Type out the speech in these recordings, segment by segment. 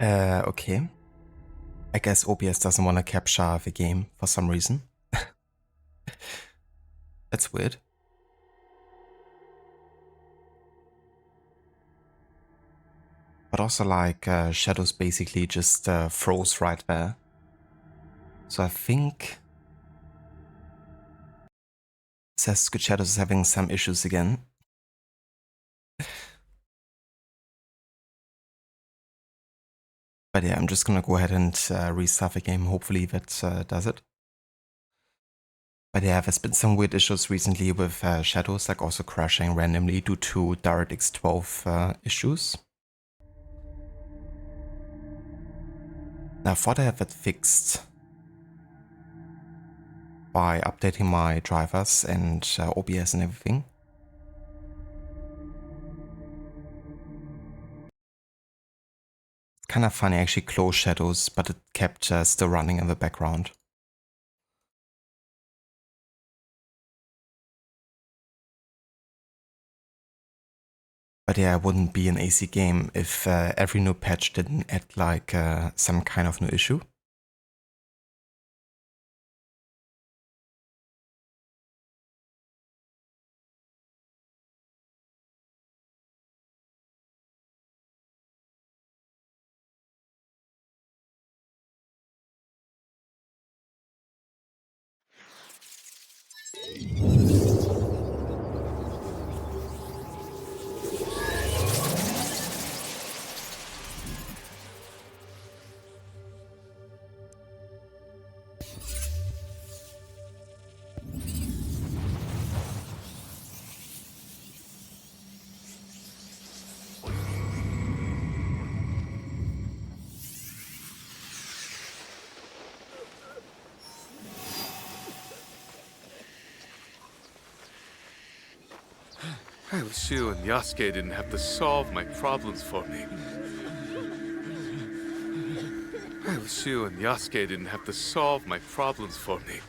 Okay. I guess OBS doesn't want to capture the game for some reason. That's weird. But also like shadows basically just froze right there. So I think it says Good Shadows is having some issues again. But yeah, I'm just gonna go ahead and restart the game. Hopefully that does it. But yeah, there's been some weird issues recently with shadows, like also crashing randomly due to DirectX 12 issues. Now I thought I had that fixed by updating my drivers and OBS and everything. It's kind of funny, I actually closed shadows, but it kept still running in the background. But yeah, it wouldn't be an AC game if every new patch didn't add like some kind of new issue. I wish you and Yasuke didn't have to solve my problems for me. I wish you and Yasuke didn't have to solve my problems for me.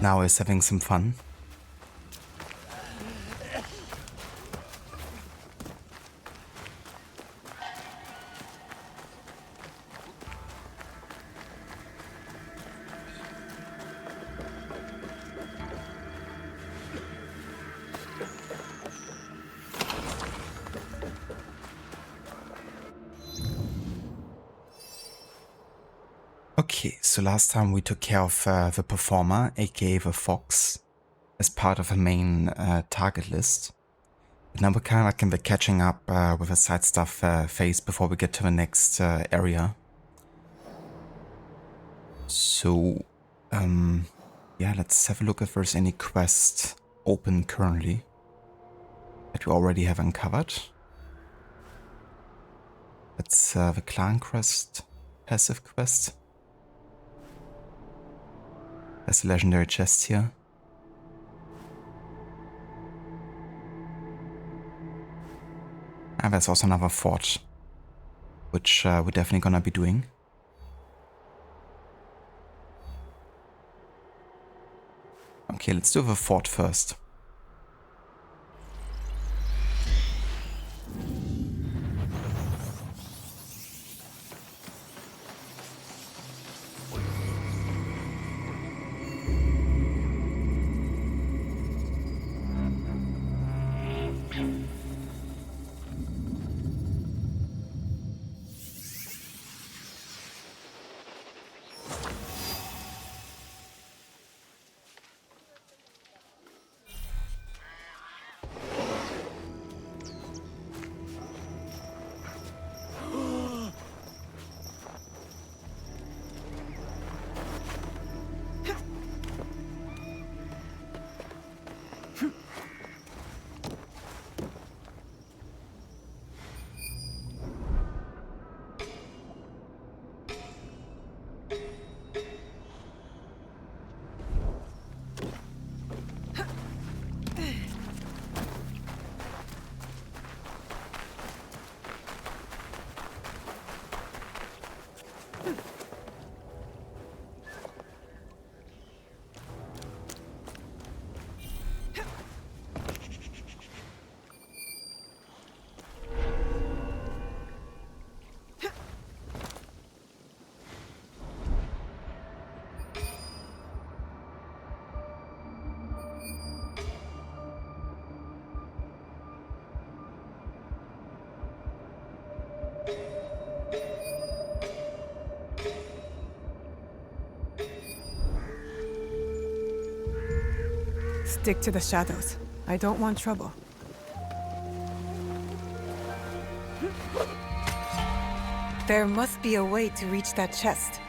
Now he's having some fun. Okay, so last time we took care of the performer, aka the fox, as part of a main target list. But now we're kind of like in the catching up with the side stuff phase before we get to the next area. So, yeah, let's have a look if there's any quest open currently that we already have uncovered. That's the clan quest, passive quest. There's a legendary chest here. And there's also another fort, which we're definitely gonna be doing. Okay, let's do the fort first. Stick to the shadows. I don't want trouble. There must be a way to reach that chest.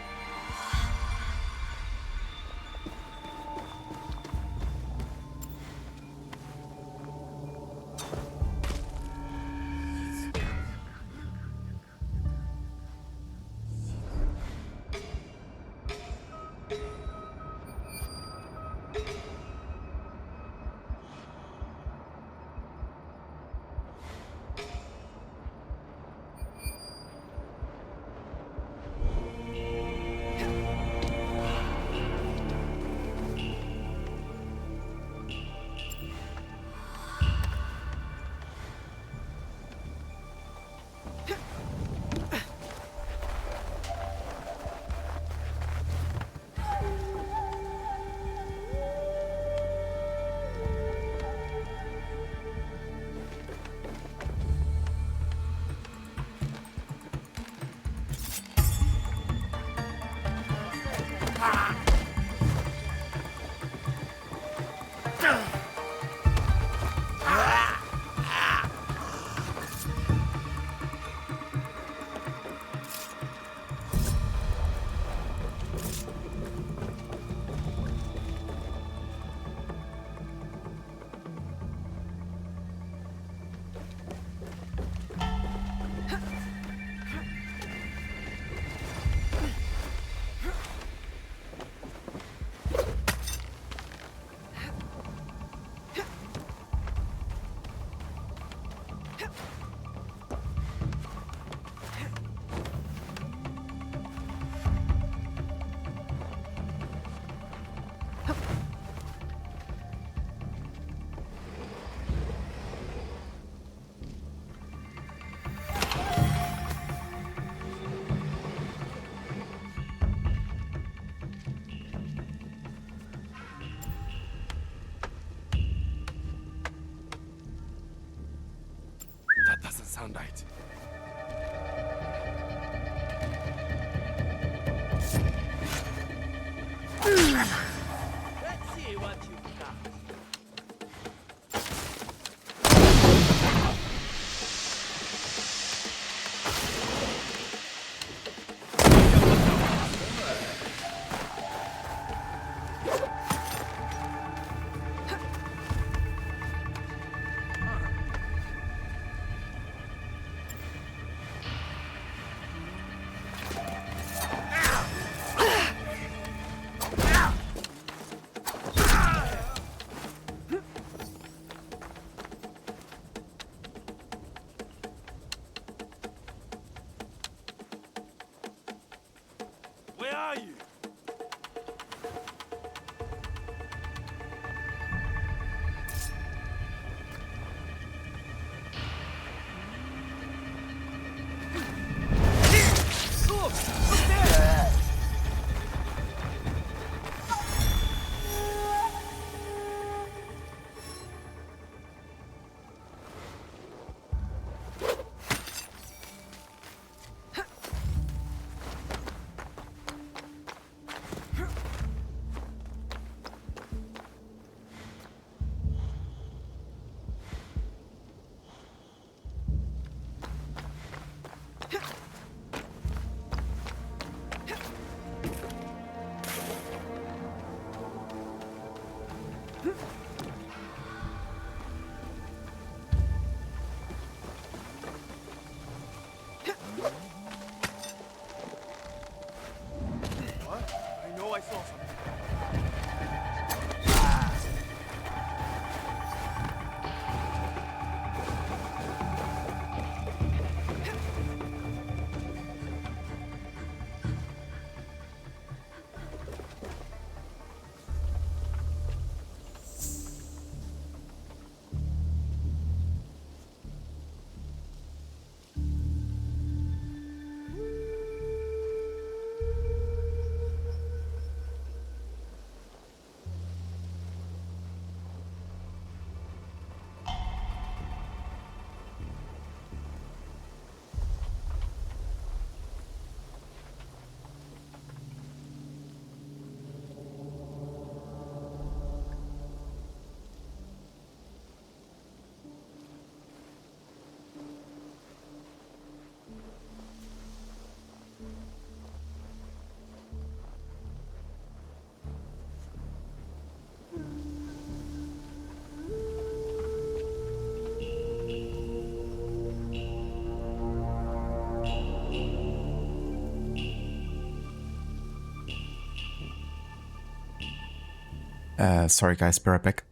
That doesn't sound right. Let's see what you got. Sorry guys, be right back.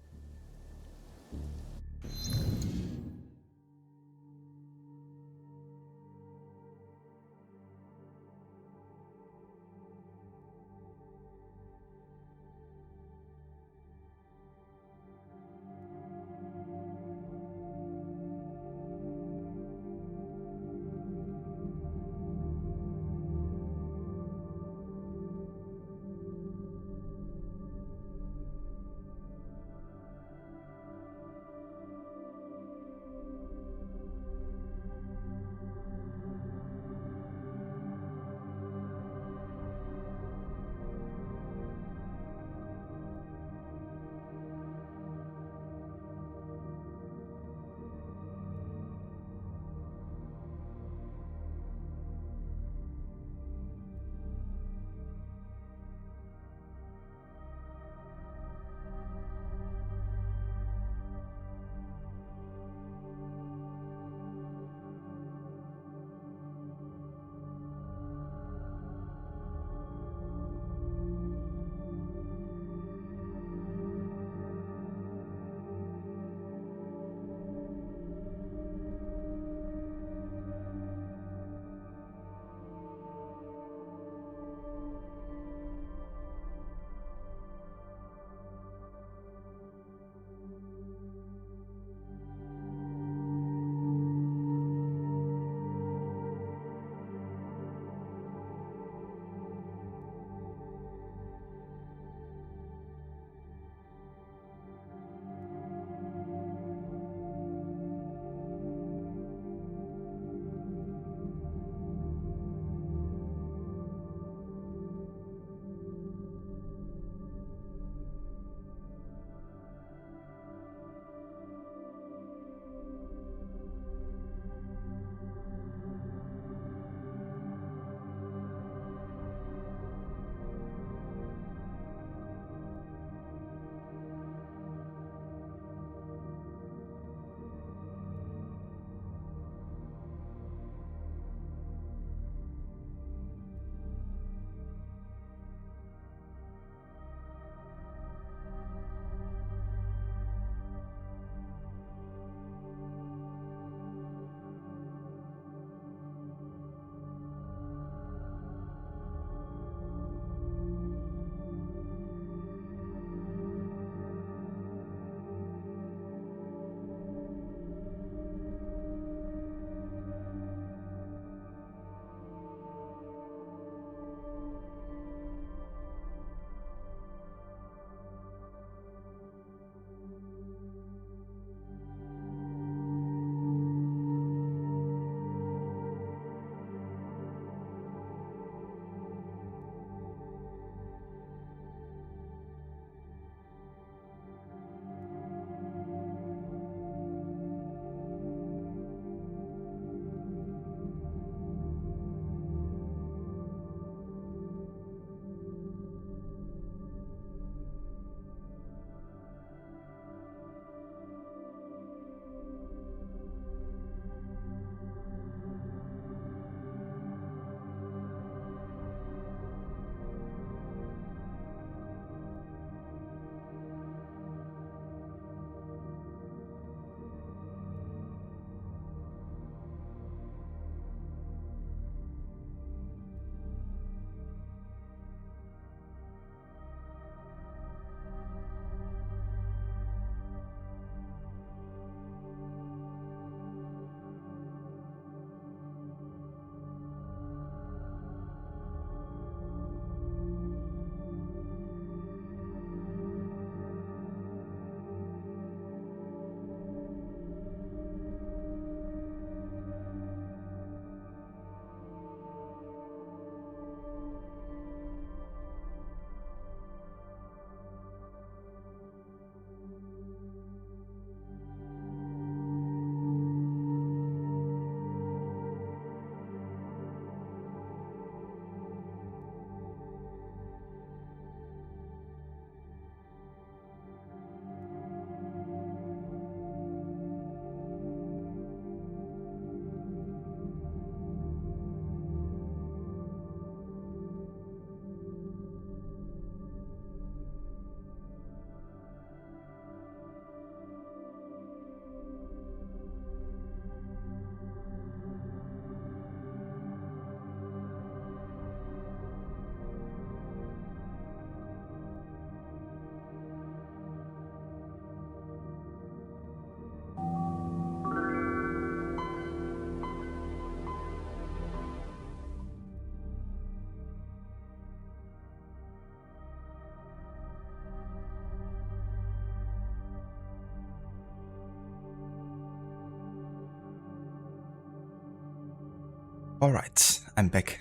Alright, I'm back.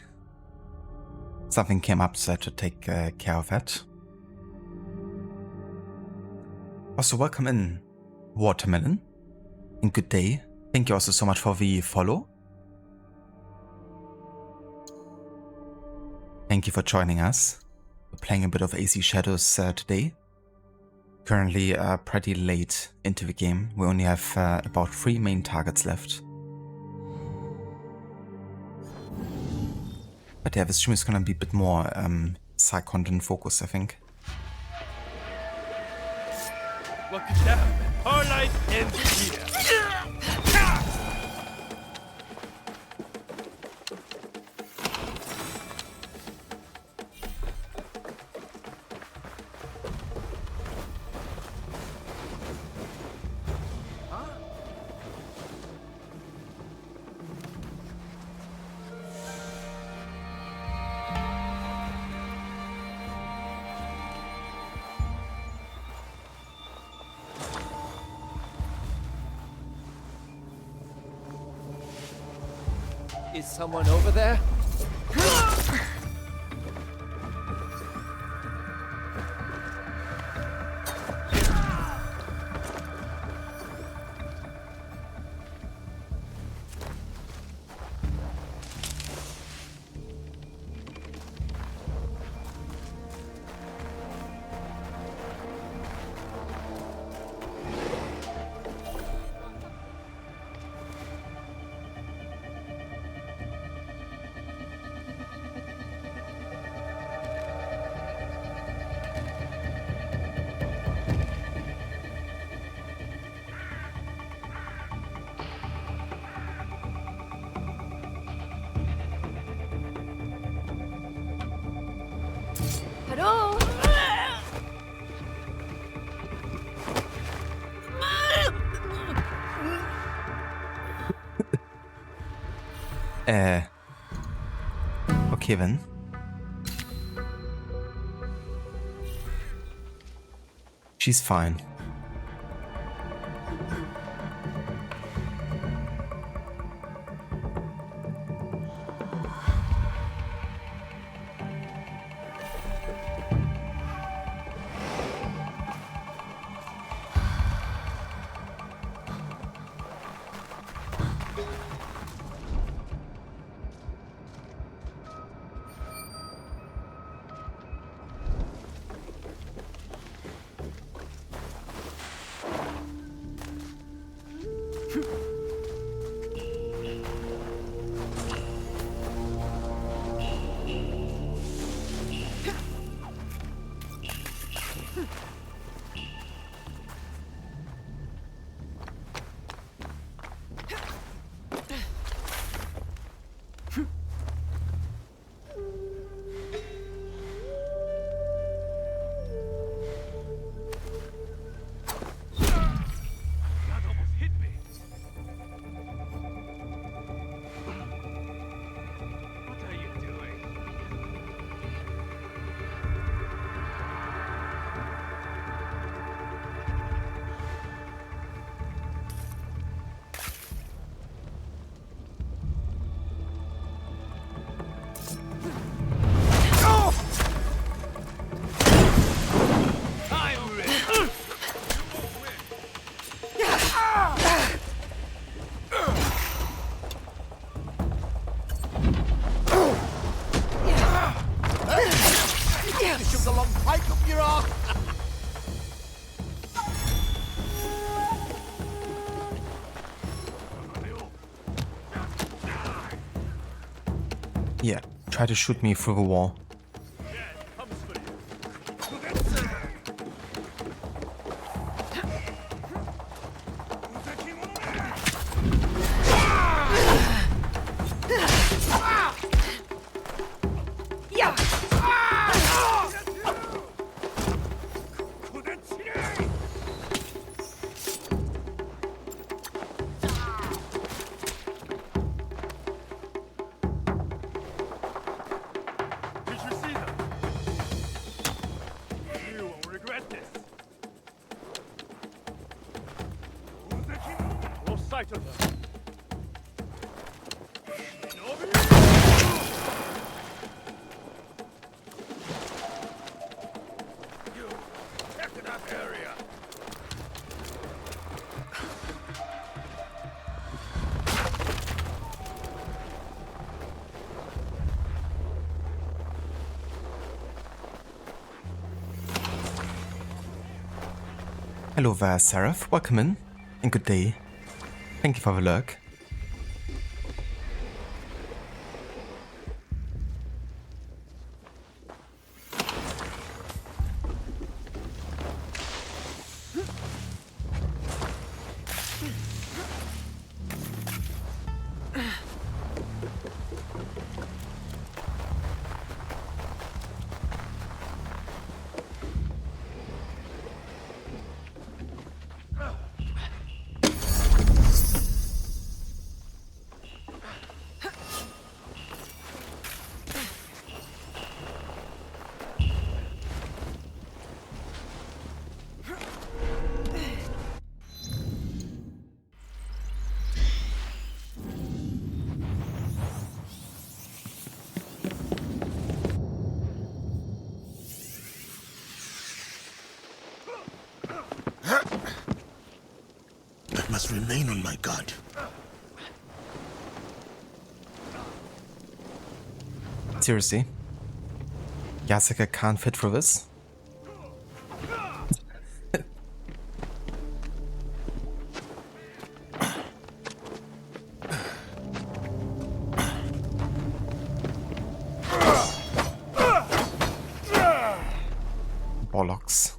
Something came up, so I had to take care of that. Also, welcome in, Watermelon. And good day. Thank you also so much for the follow. Thank you for joining us. We're playing a bit of AC Shadows today. Currently pretty late into the game. We only have about 3 main targets left. But yeah, the stream is gonna be a bit more side content focused, I think. Look at them. Our life ends here. Is someone over there? Hello? Okay then. She's fine. That almost hit me. What are you doing? I'm ready. You shoved a long pipe up your arse. Yeah, try to shoot me through the wall. Comes for you. Yeah. Did you see them? You won't regret this. Lost sight of them. Hello there, Seraph. Welcome in, and good day. Thank you for the lurk. I must remain on my guard. Seriously? Yasuke can't fit through this? Bollocks.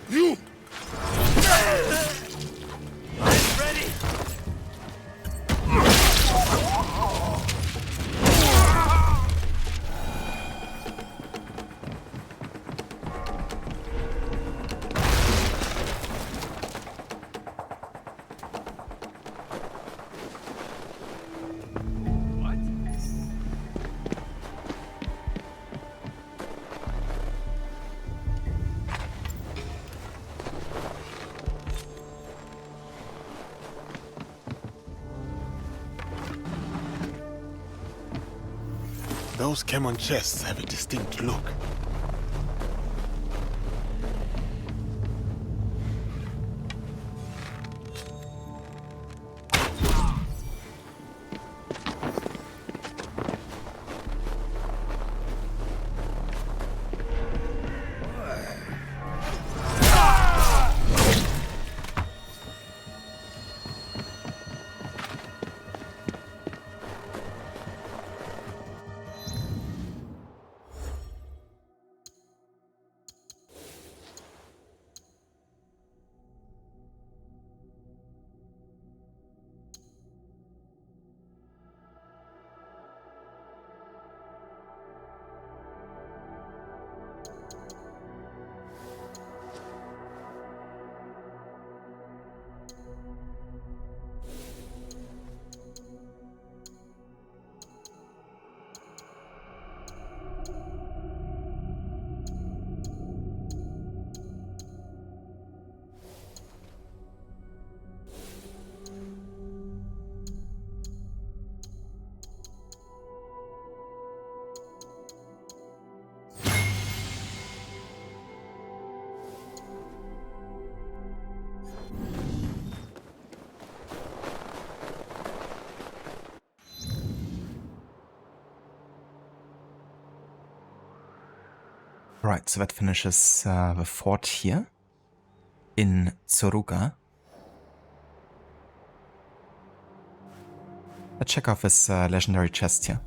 You! Ready? What? Those Canon chests have a distinct look. Right, so that finishes the fort here in Tsuruga. Let's check off this legendary chest here.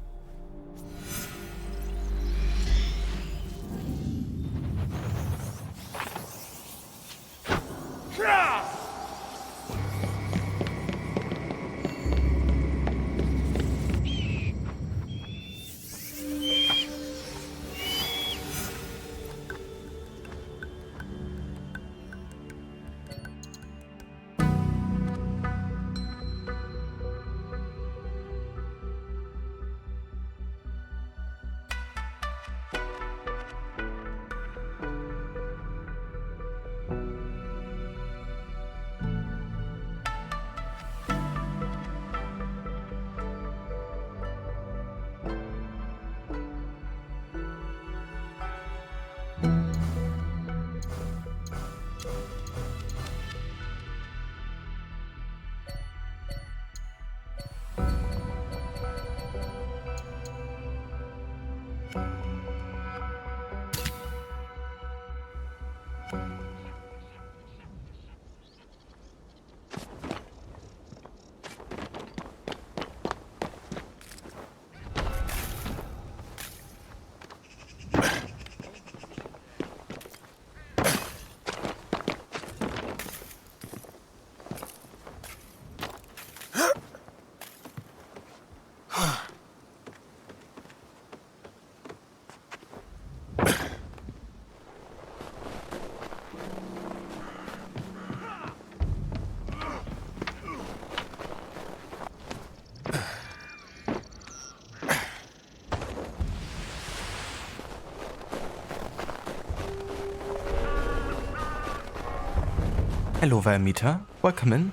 Hello there, Mita. Welcome in,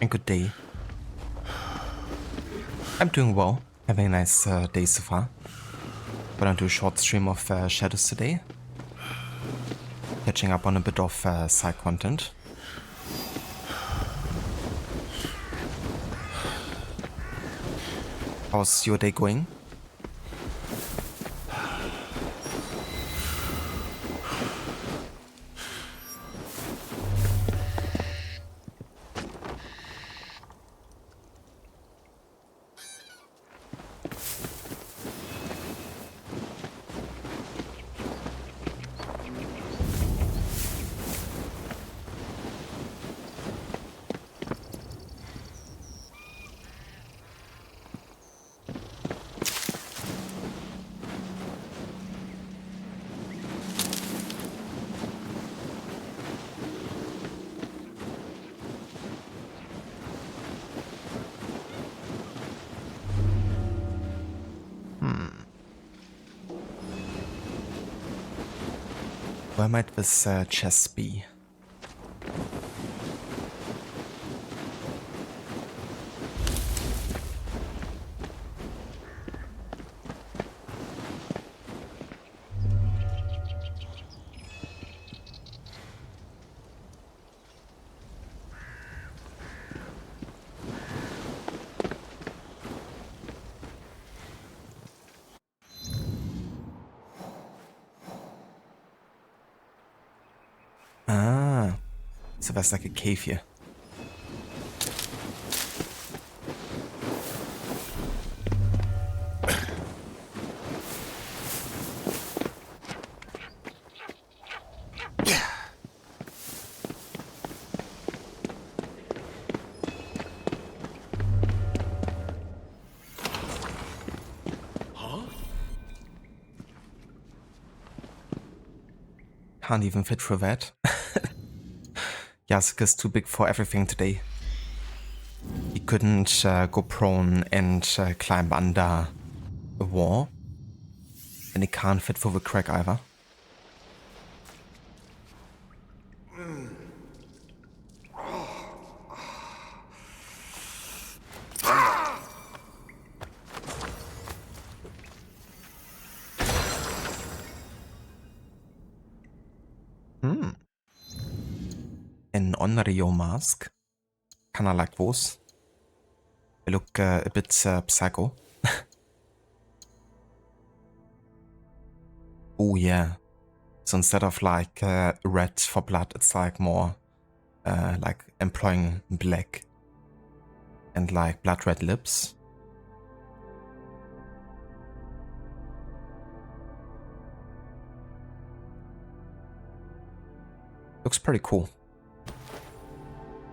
and good day. I'm doing well. Having a nice day so far. Gonna do a short stream of Shadows today. Catching up on a bit of side content. How's your day going? Where might this chest be? Ah, so that's like a cave here. Can't even fit through that. Yasuka's too big for everything today. He couldn't go prone and climb under a wall. And he can't fit through the crack either. An Onryo mask. Kinda like those. They look a bit psycho. Oh yeah. So instead of like red for blood, it's like more like employing black and like blood red lips. Looks pretty cool.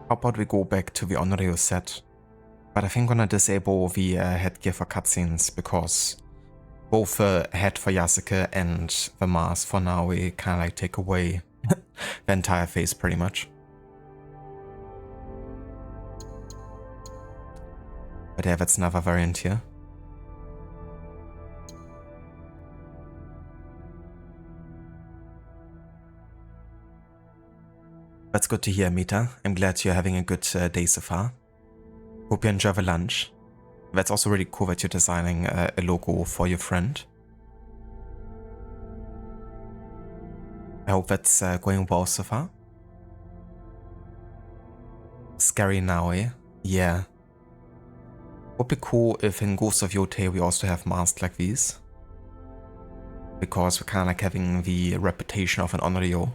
How about we go back to the Onryo set? But I think I'm gonna disable the headgear for cutscenes because both the head for Yasuke and the mask for now we kinda like take away the entire face pretty much. But yeah, that's another variant here. That's good to hear, Mita. I'm glad you're having a good day so far. Hope you enjoy the lunch. That's also really cool that you're designing a logo for your friend. I hope that's going well so far. Scary now, eh? Yeah. Would be cool if in Ghost of Yotei we also have masks like these. Because we're kinda like having the reputation of an Onryo.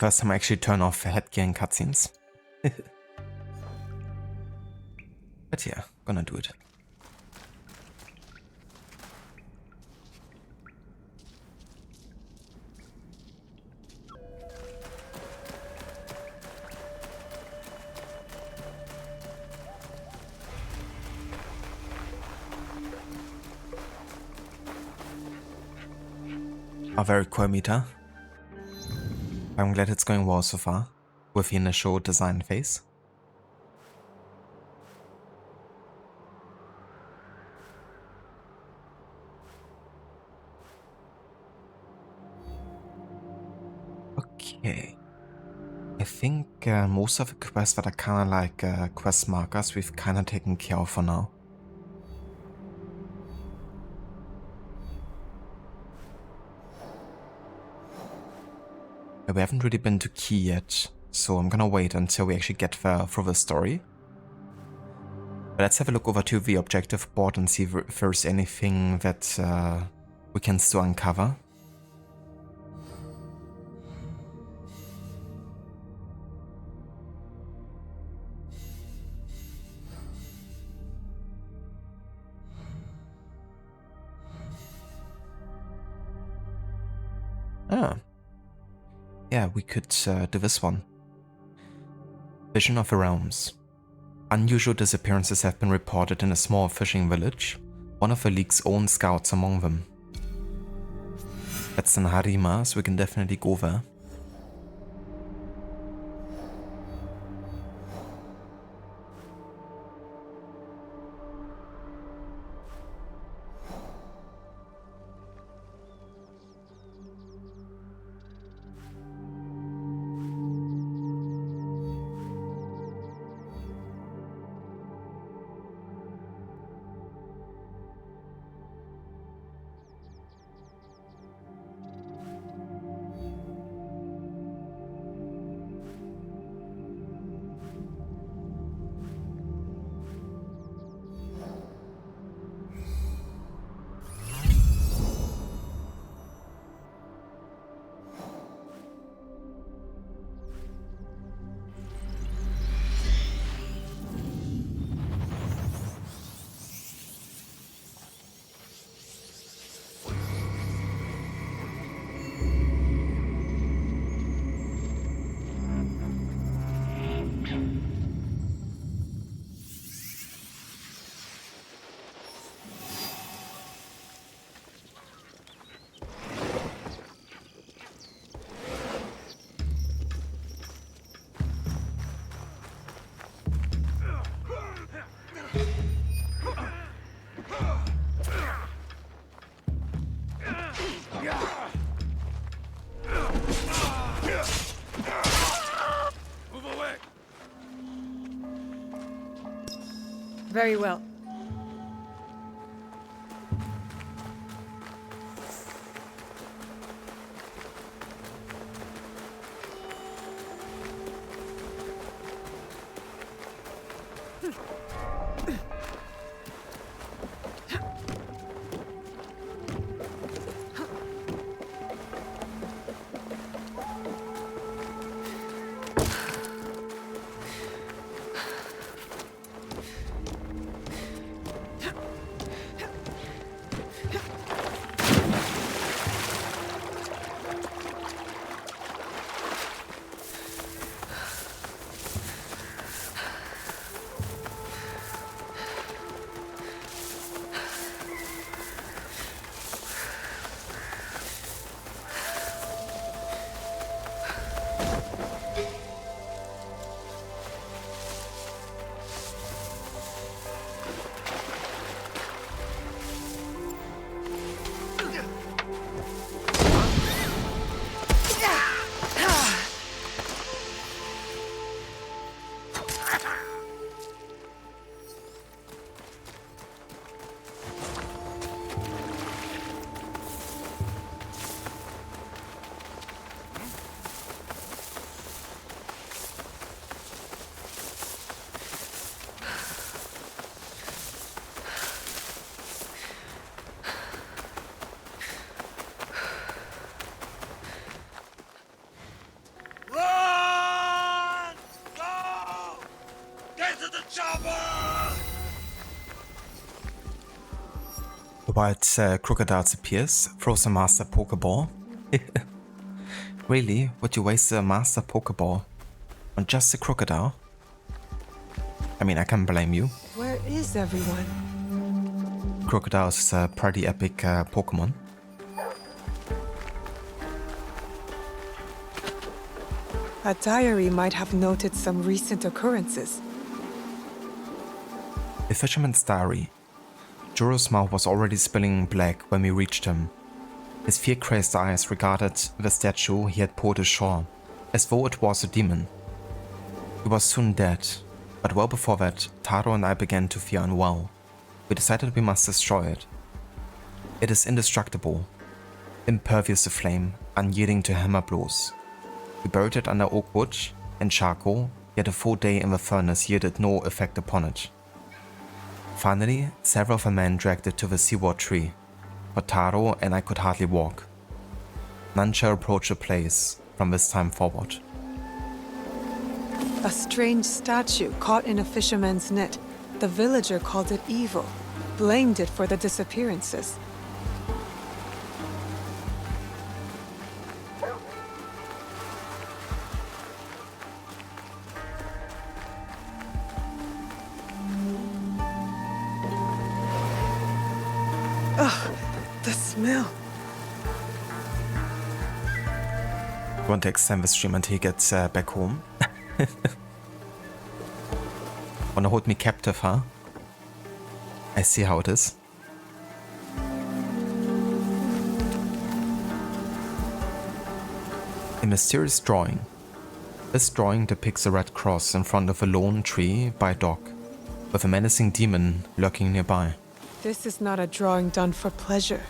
first time I actually turn off headgear in cutscenes. But yeah, gonna do it. A very cool meter. I'm glad it's going well so far, with the initial design phase. Okay. I think most of the quests that are kinda like quest markers we've kinda taken care of for now. We haven't really been to Key yet, so I'm gonna wait until we actually get there through the story. But let's have a look over to the objective board and see if there's anything that we can still uncover. Ah. Yeah, we could do this one. Vision of the Realms. Unusual disappearances have been reported in a small fishing village, one of the League's own scouts among them. That's in Harima, so we can definitely go there. Very well. White crocodiles appears, throws a master Pokeball. Really? Would you waste a master Pokeball on just a crocodile? I mean, I can't blame you. Where is everyone? Crocodile's a pretty epic Pokemon. A diary might have noted some recent occurrences. A fisherman's diary. Juro's mouth was already spilling black when we reached him. His fear-crazed eyes regarded the statue he had pulled ashore, as though it was a demon. He was soon dead, but well before that, Taro and I began to fear unwell. We decided we must destroy it. It is indestructible, impervious to flame, unyielding to hammer blows. We buried it under oak wood and charcoal, yet a full day in the furnace yielded no effect upon it. Finally, several of the men dragged it to the seaward tree, but Taro and I could hardly walk. None shall approach the place from this time forward. A strange statue caught in a fisherman's net. The villager called it evil, blamed it for the disappearances. Ugh, the smell. I want to extend the stream until he gets back home. Wanna hold me captive, huh? I see how it is. A mysterious drawing. This drawing depicts a red cross in front of a lone tree by a dock, with a menacing demon lurking nearby. This is not a drawing done for pleasure.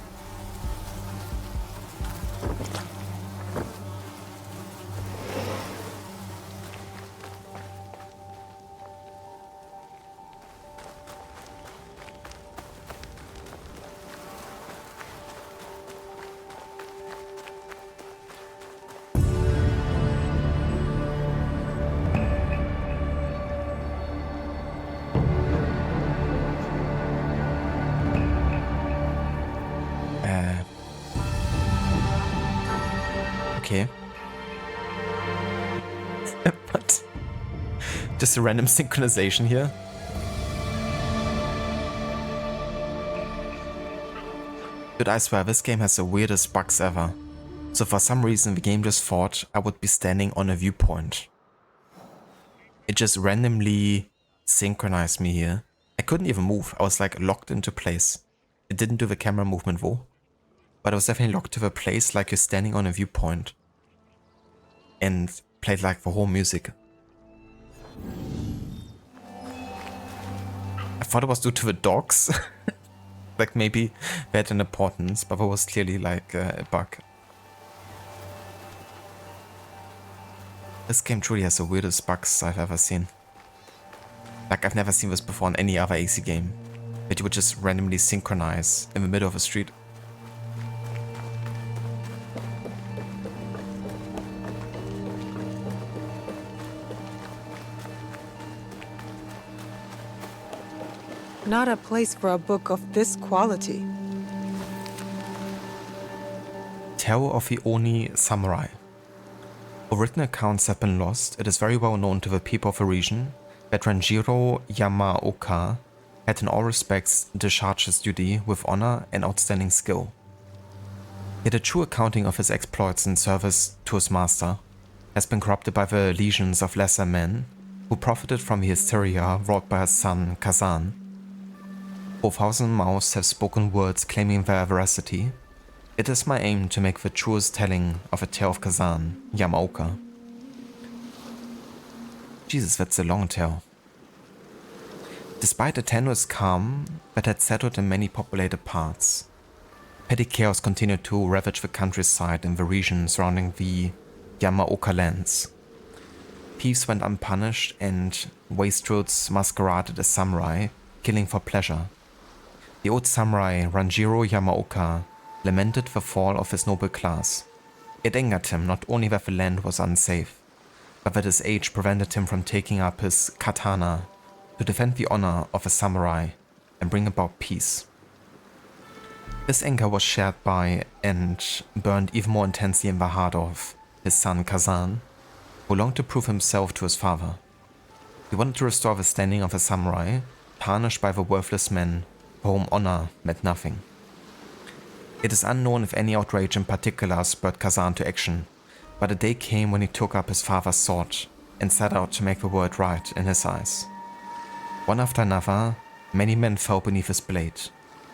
Okay. What? Just a random synchronization here? Dude, I swear, this game has the weirdest bugs ever. So for some reason the game just thought I would be standing on a viewpoint. It just randomly synchronized me here. I couldn't even move, I was like locked into place. It didn't do the camera movement though. But I was definitely locked to the place like you're standing on a viewpoint. And played like the whole music. I thought it was due to the dogs. Like maybe they had an importance, but it was clearly like a bug. This game truly has the weirdest bugs I've ever seen. Like I've never seen this before in any other AC game. That you would just randomly synchronize in the middle of a street. Not a place for a book of this quality. Tale of the Oni Samurai. Though written accounts have been lost, it is very well known to the people of the region that Ranjiro Yamaoka had in all respects discharged his duty with honor and outstanding skill. Yet a true accounting of his exploits in service to his master has been corrupted by the legions of lesser men who profited from the hysteria wrought by his son Kazan. 4,000 mouths have spoken words claiming their veracity. It is my aim to make the truest telling of a tale of Kazan, Yamaoka. Jesus, that's a long tale. Despite a tenuous calm that had settled in many populated parts, petty chaos continued to ravage the countryside and the region surrounding the Yamaoka lands. Thieves went unpunished and wastrels masqueraded as samurai, killing for pleasure. The old samurai Ranjiro Yamaoka lamented the fall of his noble class. It angered him not only that the land was unsafe, but that his age prevented him from taking up his katana to defend the honor of a samurai and bring about peace. This anger was shared by and burned even more intensely in the heart of his son Kazan, who longed to prove himself to his father. He wanted to restore the standing of a samurai, tarnished by the worthless men for whom honor meant nothing. It is unknown if any outrage in particular spurred Kazan to action, but a day came when he took up his father's sword and set out to make the world right in his eyes. One after another, many men fell beneath his blade.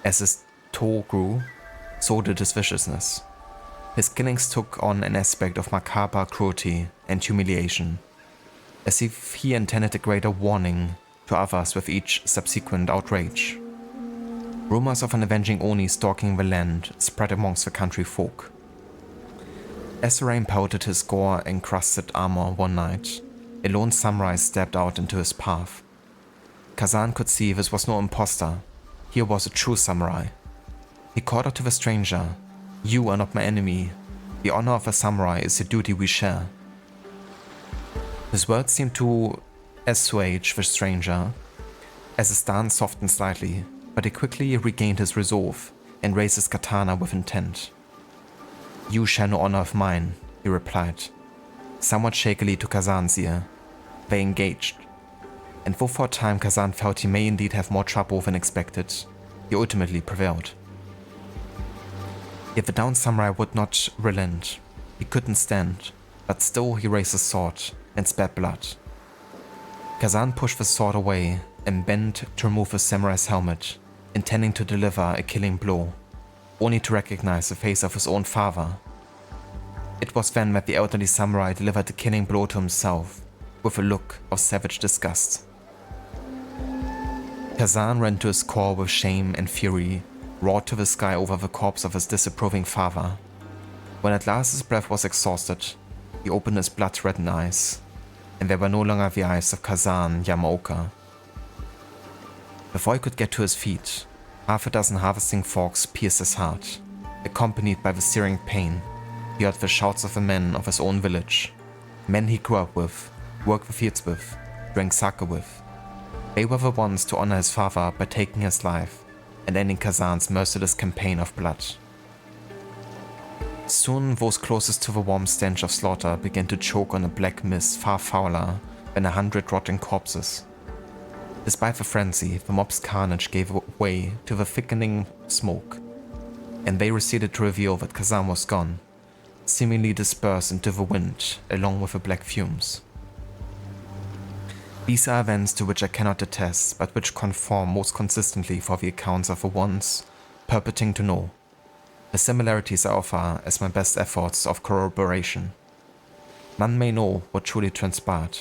As his toe grew, so did his viciousness. His killings took on an aspect of macabre cruelty and humiliation, as if he intended a greater warning to others with each subsequent outrage. Rumors of an avenging Oni stalking the land spread amongst the country folk. As the rain pelted his gore-encrusted armor one night, a lone samurai stepped out into his path. Kazan could see this was no impostor. Here was a true samurai. He called out to the stranger, "You are not my enemy. The honor of a samurai is a duty we share." His words seemed to assuage the stranger, as his stance softened slightly, but he quickly regained his resolve and raised his katana with intent. "You share no honor of mine," he replied, somewhat shakily to Kazan's ear. They engaged, and though for a time Kazan felt he may indeed have more trouble than expected, he ultimately prevailed. Yet the downed samurai would not relent. He couldn't stand, but still he raised his sword and spat blood. Kazan pushed the sword away and bent to remove the samurai's helmet, intending to deliver a killing blow, only to recognize the face of his own father. It was then that the elderly samurai delivered the killing blow to himself, with a look of savage disgust. Kazan ran to his core with shame and fury, roared to the sky over the corpse of his disapproving father. When at last his breath was exhausted, he opened his blood-reddened eyes, and they were no longer the eyes of Kazan Yamaoka. Before he could get to his feet, half a dozen harvesting forks pierced his heart. Accompanied by the searing pain, he heard the shouts of the men of his own village, men he grew up with, worked the fields with, drank sake with. They were the ones to honor his father by taking his life and ending Kazan's merciless campaign of blood. Soon those closest to the warm stench of slaughter began to choke on a black mist far fouler than 100 rotting corpses. Despite the frenzy, the mob's carnage gave way to the thickening smoke, and they receded to reveal that Kazan was gone, seemingly dispersed into the wind along with the black fumes. These are events to which I cannot attest, but which conform most consistently for the accounts of the ones purporting to know. The similarities I offer as my best efforts of corroboration. None may know what truly transpired.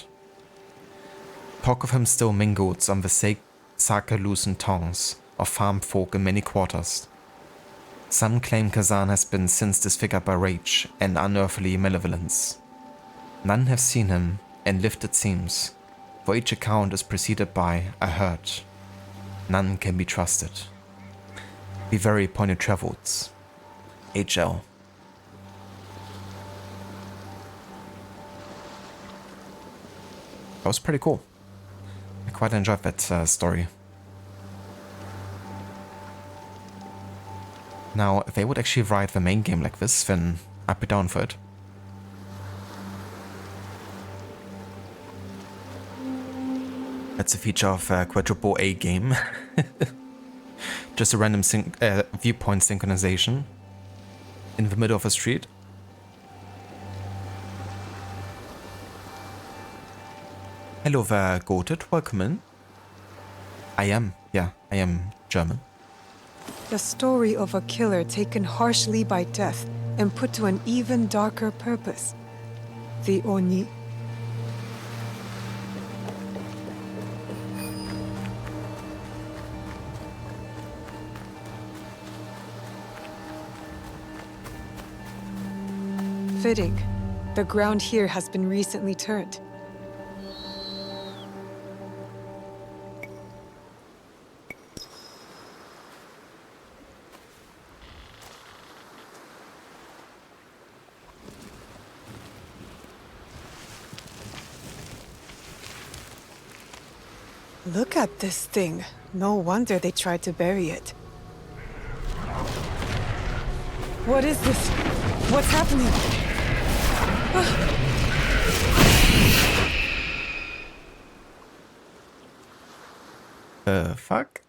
Talk of him still mingles on the sake-loosened tongues of farm folk in many quarters. Some claim Kazan has been since disfigured by rage and unearthly malevolence. None have seen him and lived, it seems, for each account is preceded by "I heard." None can be trusted. Be very pointed travels. HL. That was pretty cool. I quite enjoyed that story. Now, if they would actually write the main game like this, then I'd be down for it. That's a feature of a quadruple A game. Just a random viewpoint synchronization in the middle of a street. Hello there, Goated. Welcome in. I am German. The story of a killer taken harshly by death and put to an even darker purpose. The Oni. Fitting. The ground here has been recently turned. Look at this thing. No wonder they tried to bury it. What is this? What's happening? Fuck?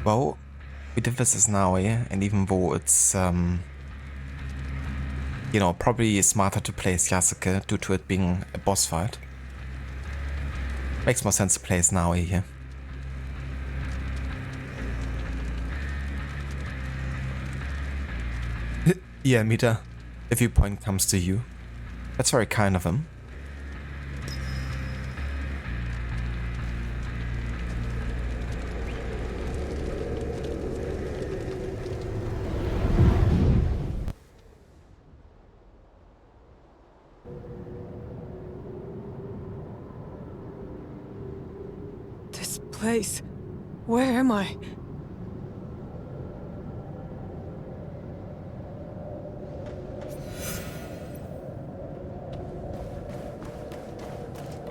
Well, we did this as Naui, and even though it's, you know, probably smarter to play as Yasuke due to it being a boss fight. Makes more sense to play as Naui here. Yeah, Mita, the viewpoint comes to you. That's very kind of him. This place. Where am I?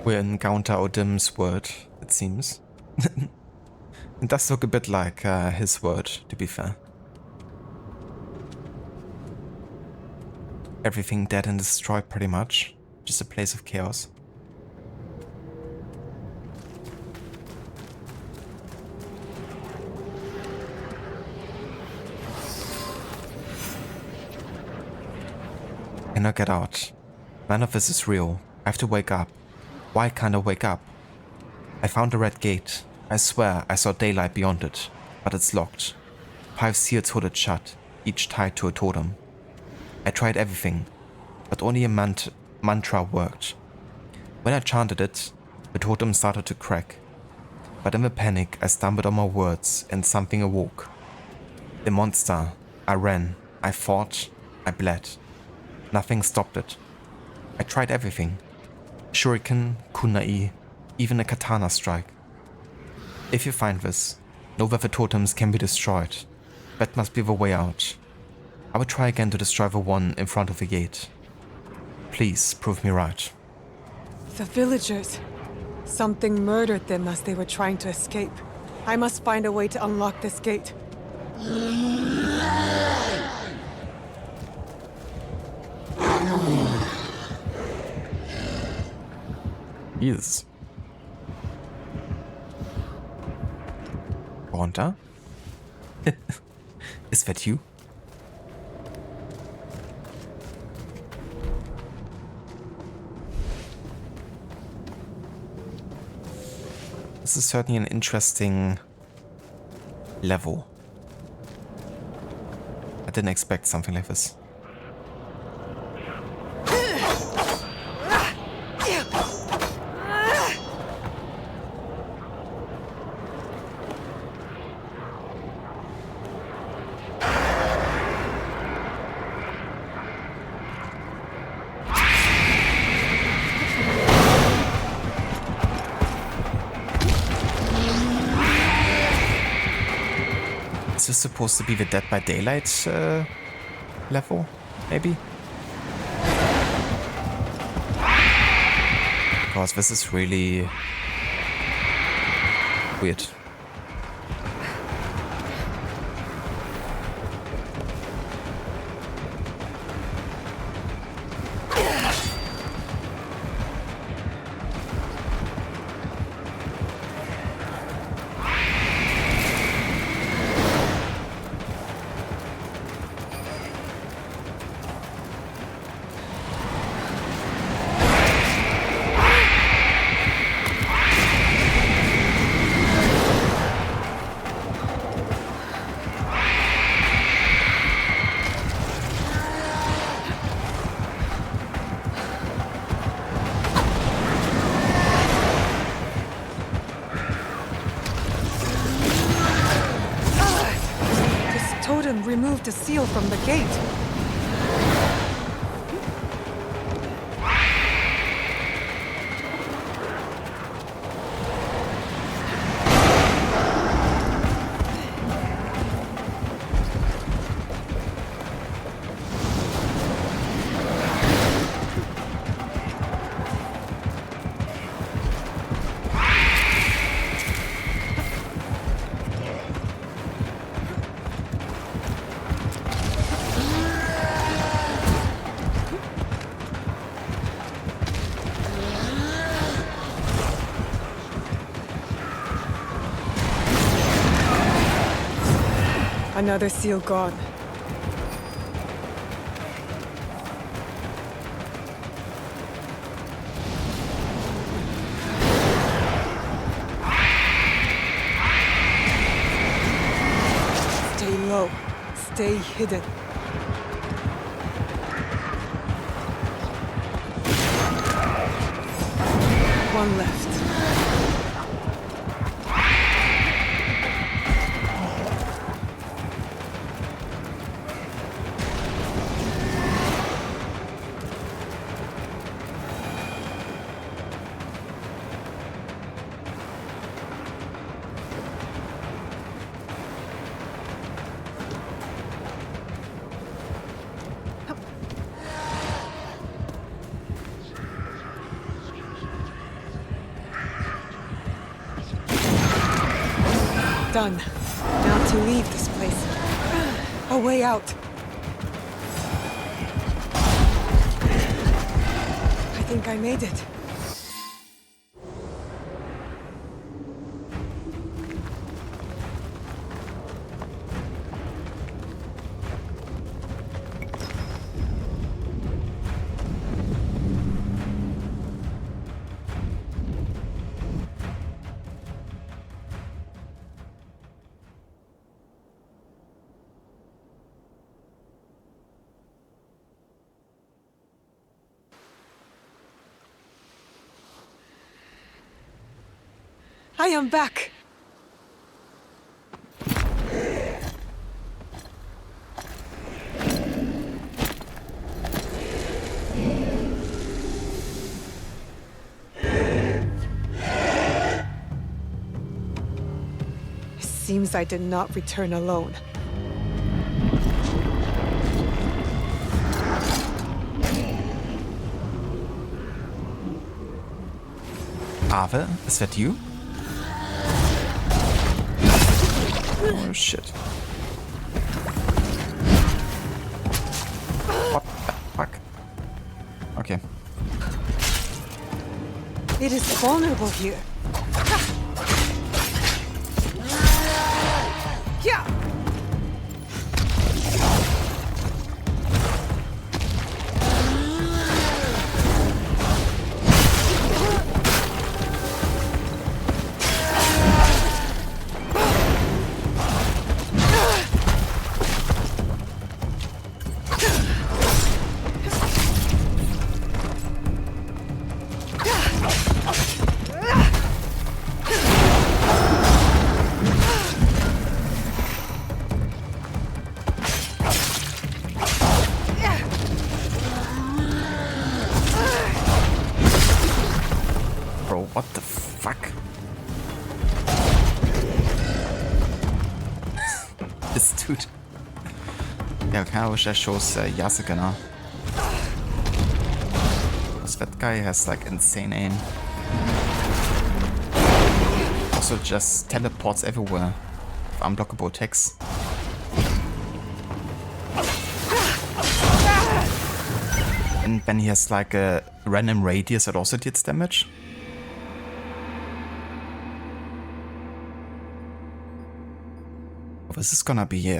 We're in Gaunta Odim's word, it seems. It does look a bit like his word, to be fair. Everything dead and destroyed pretty much. Just a place of chaos. I cannot get out. None of this is real. I have to wake up. Why can't I wake up? I found a red gate. I swear I saw daylight beyond it, but it's locked. 5 seals hold it shut, each tied to a totem. I tried everything, but only a mantra worked. When I chanted it, the totem started to crack. But in the panic, I stumbled on my words and something awoke. The monster. I ran. I fought. I bled. Nothing stopped it. I tried everything. Shuriken, kunai, even a katana strike. If you find this, know that the totems can be destroyed. That must be the way out. I will try again to destroy the one in front of the gate. Please prove me right. The villagers. Something murdered them as they were trying to escape. I must find a way to unlock this gate. Jesus. Ronda? Is that you? This is certainly an interesting level. I didn't expect something like this. Is this supposed to be the Dead by Daylight level? Maybe? Because this is really weird. Removed a seal from the gate. Another seal gone. Stay low. Stay hidden. One left. Done. Now to leave this place. A way out. I think I made it. I am back! Seems I did not return alone. Ave, is that you? Oh shit. What the fuck? Okay. It is vulnerable here. Yeah! Bro, what the fuck? This dude. Yeah, I kinda wish I chose Yasuke now. Because that guy has like insane aim. Also just teleports everywhere. With unblockable attacks. And then he has like a random radius that also deals damage. This is gonna be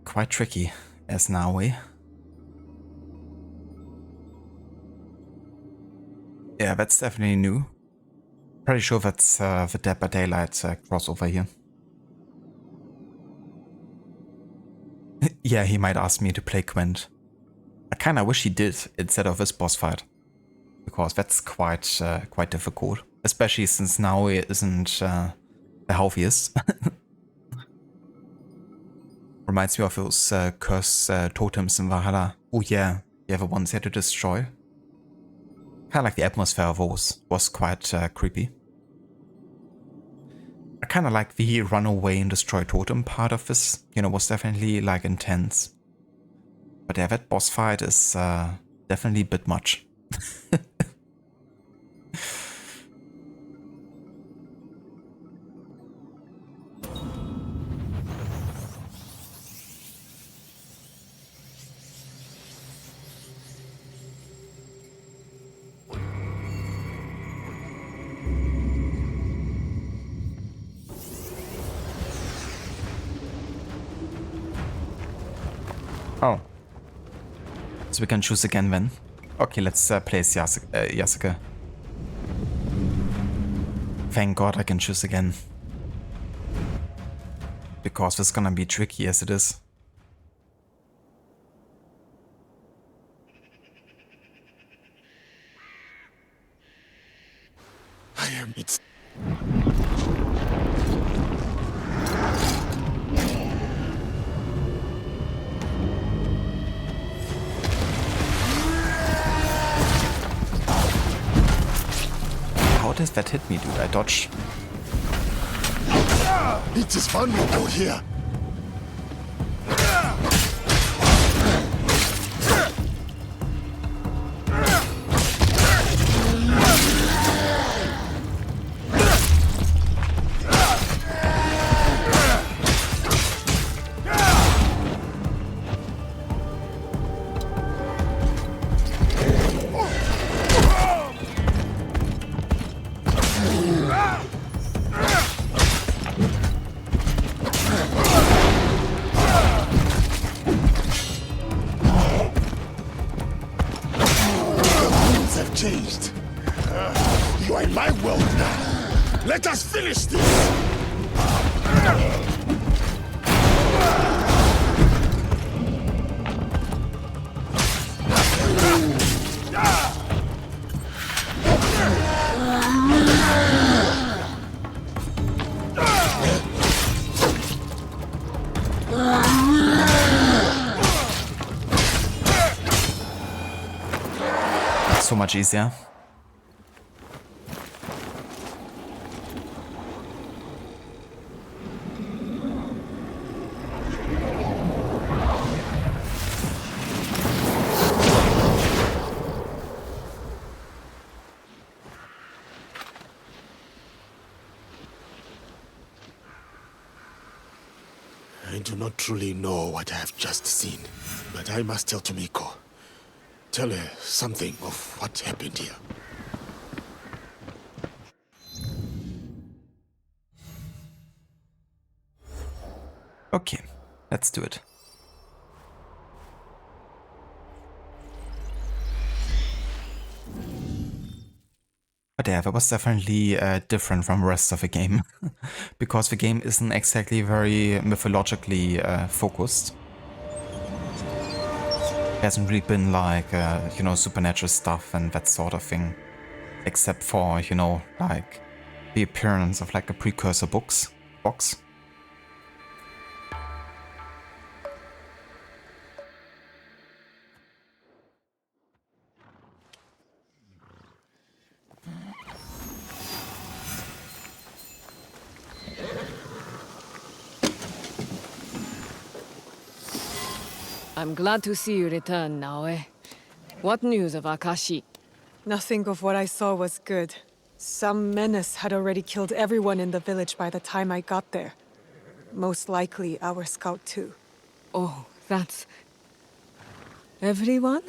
quite tricky as Naui. Yeah, that's definitely new. Pretty sure that's the Dead by Daylight crossover here. Yeah, he might ask me to play Gwent. I kinda wish he did instead of this boss fight. Because that's quite difficult. Especially since Naui isn't the healthiest. Reminds me of those curse totems in Valhalla. Oh yeah, the ones he had to destroy. Kinda like the atmosphere of those was quite creepy. I kinda like the run away and destroy totem part of this, you know, was definitely like intense. But yeah, that boss fight is definitely a bit much. Oh. So we can choose again then. Okay, let's place Yasuke. Thank God I can choose again. Because it's gonna be tricky as it is. I am its. How does that hit me, dude? I dodge. It is fun out here. Changed. You are in my world now. Let us finish this. So much easier. I do not truly know what I have just seen, but I must tell Tomiko. Tell her something of what happened here. Okay, let's do it. But yeah, that was definitely different from the rest of the game. Because the game isn't exactly very mythologically focused. Hasn't really been like, you know, supernatural stuff and that sort of thing. Except for, you know, like the appearance of like a precursor box. I'm glad to see you return, Naoe. What news of Akashi? Nothing of what I saw was good. Some menace had already killed everyone in the village by the time I got there. Most likely our scout too. Oh, that's... everyone?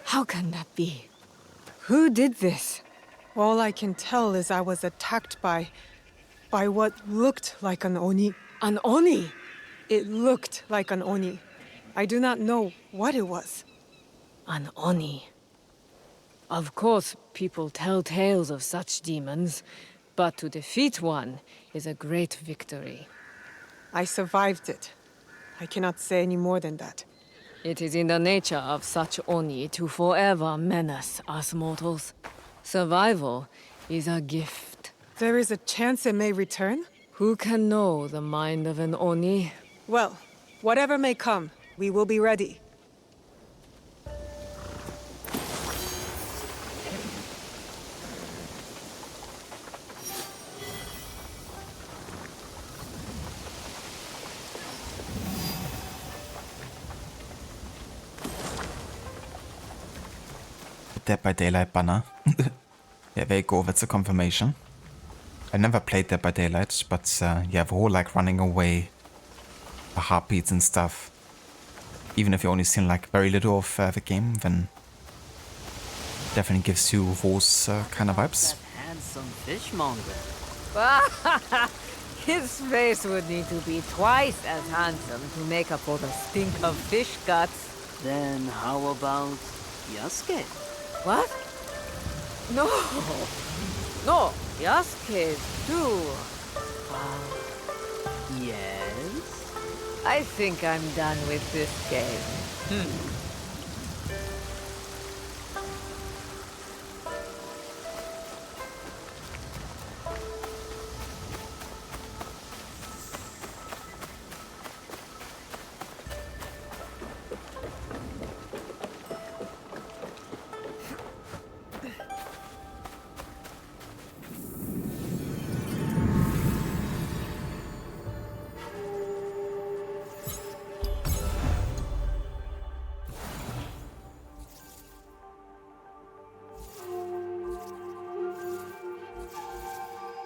How can that be? Who did this? All I can tell is I was attacked by what looked like an Oni. An Oni? It looked like an Oni. I do not know what it was. An Oni. Of course, people tell tales of such demons, but to defeat one is a great victory. I survived it. I cannot say any more than that. It is in the nature of such Oni to forever menace us mortals. Survival is a gift. There is a chance it may return? Who can know the mind of an Oni? Well, whatever may come, we will be ready. Dead by Daylight banner. Yeah, there you go, that's a confirmation. I never played Dead by Daylight, but yeah, the whole like running away, the heartbeats and stuff. Even if you only seen like very little of the game, then definitely gives you those kind of vibes. That handsome fishmonger. His face would need to be twice as handsome to make up for the stink of fish guts. Then how about Yasuke? What? No. No, Yasuke too. Yes? I think I'm done with this game.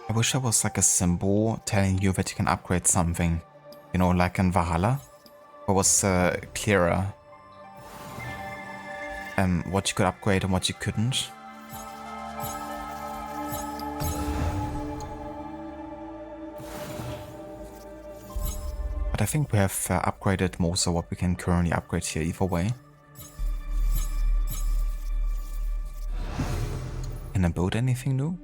I wish there was like a symbol telling you that you can upgrade something. You know, like in Valhalla. It was clearer what you could upgrade and what you couldn't. But I think we have upgraded most of what we can currently upgrade here either way. Can I build anything new?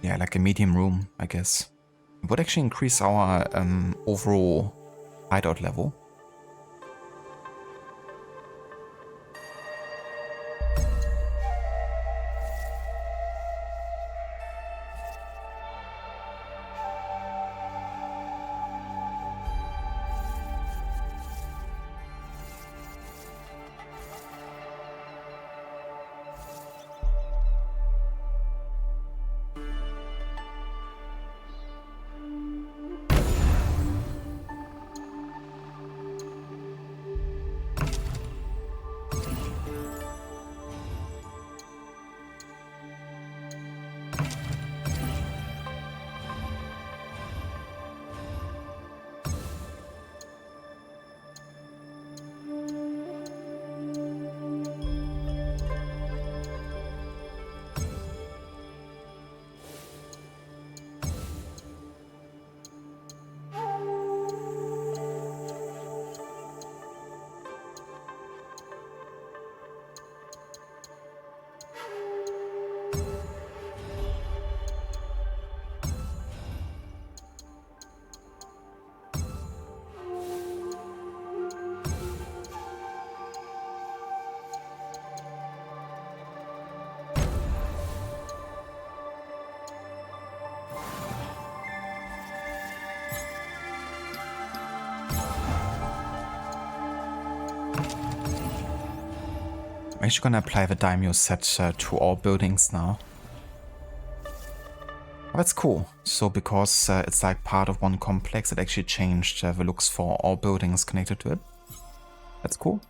Yeah, like a medium room, I guess. It would actually increase our overall hideout level. I'm actually gonna apply the daimyo set to all buildings now. Oh, that's cool. So because it's like part of one complex, it actually changed the looks for all buildings connected to it. That's cool.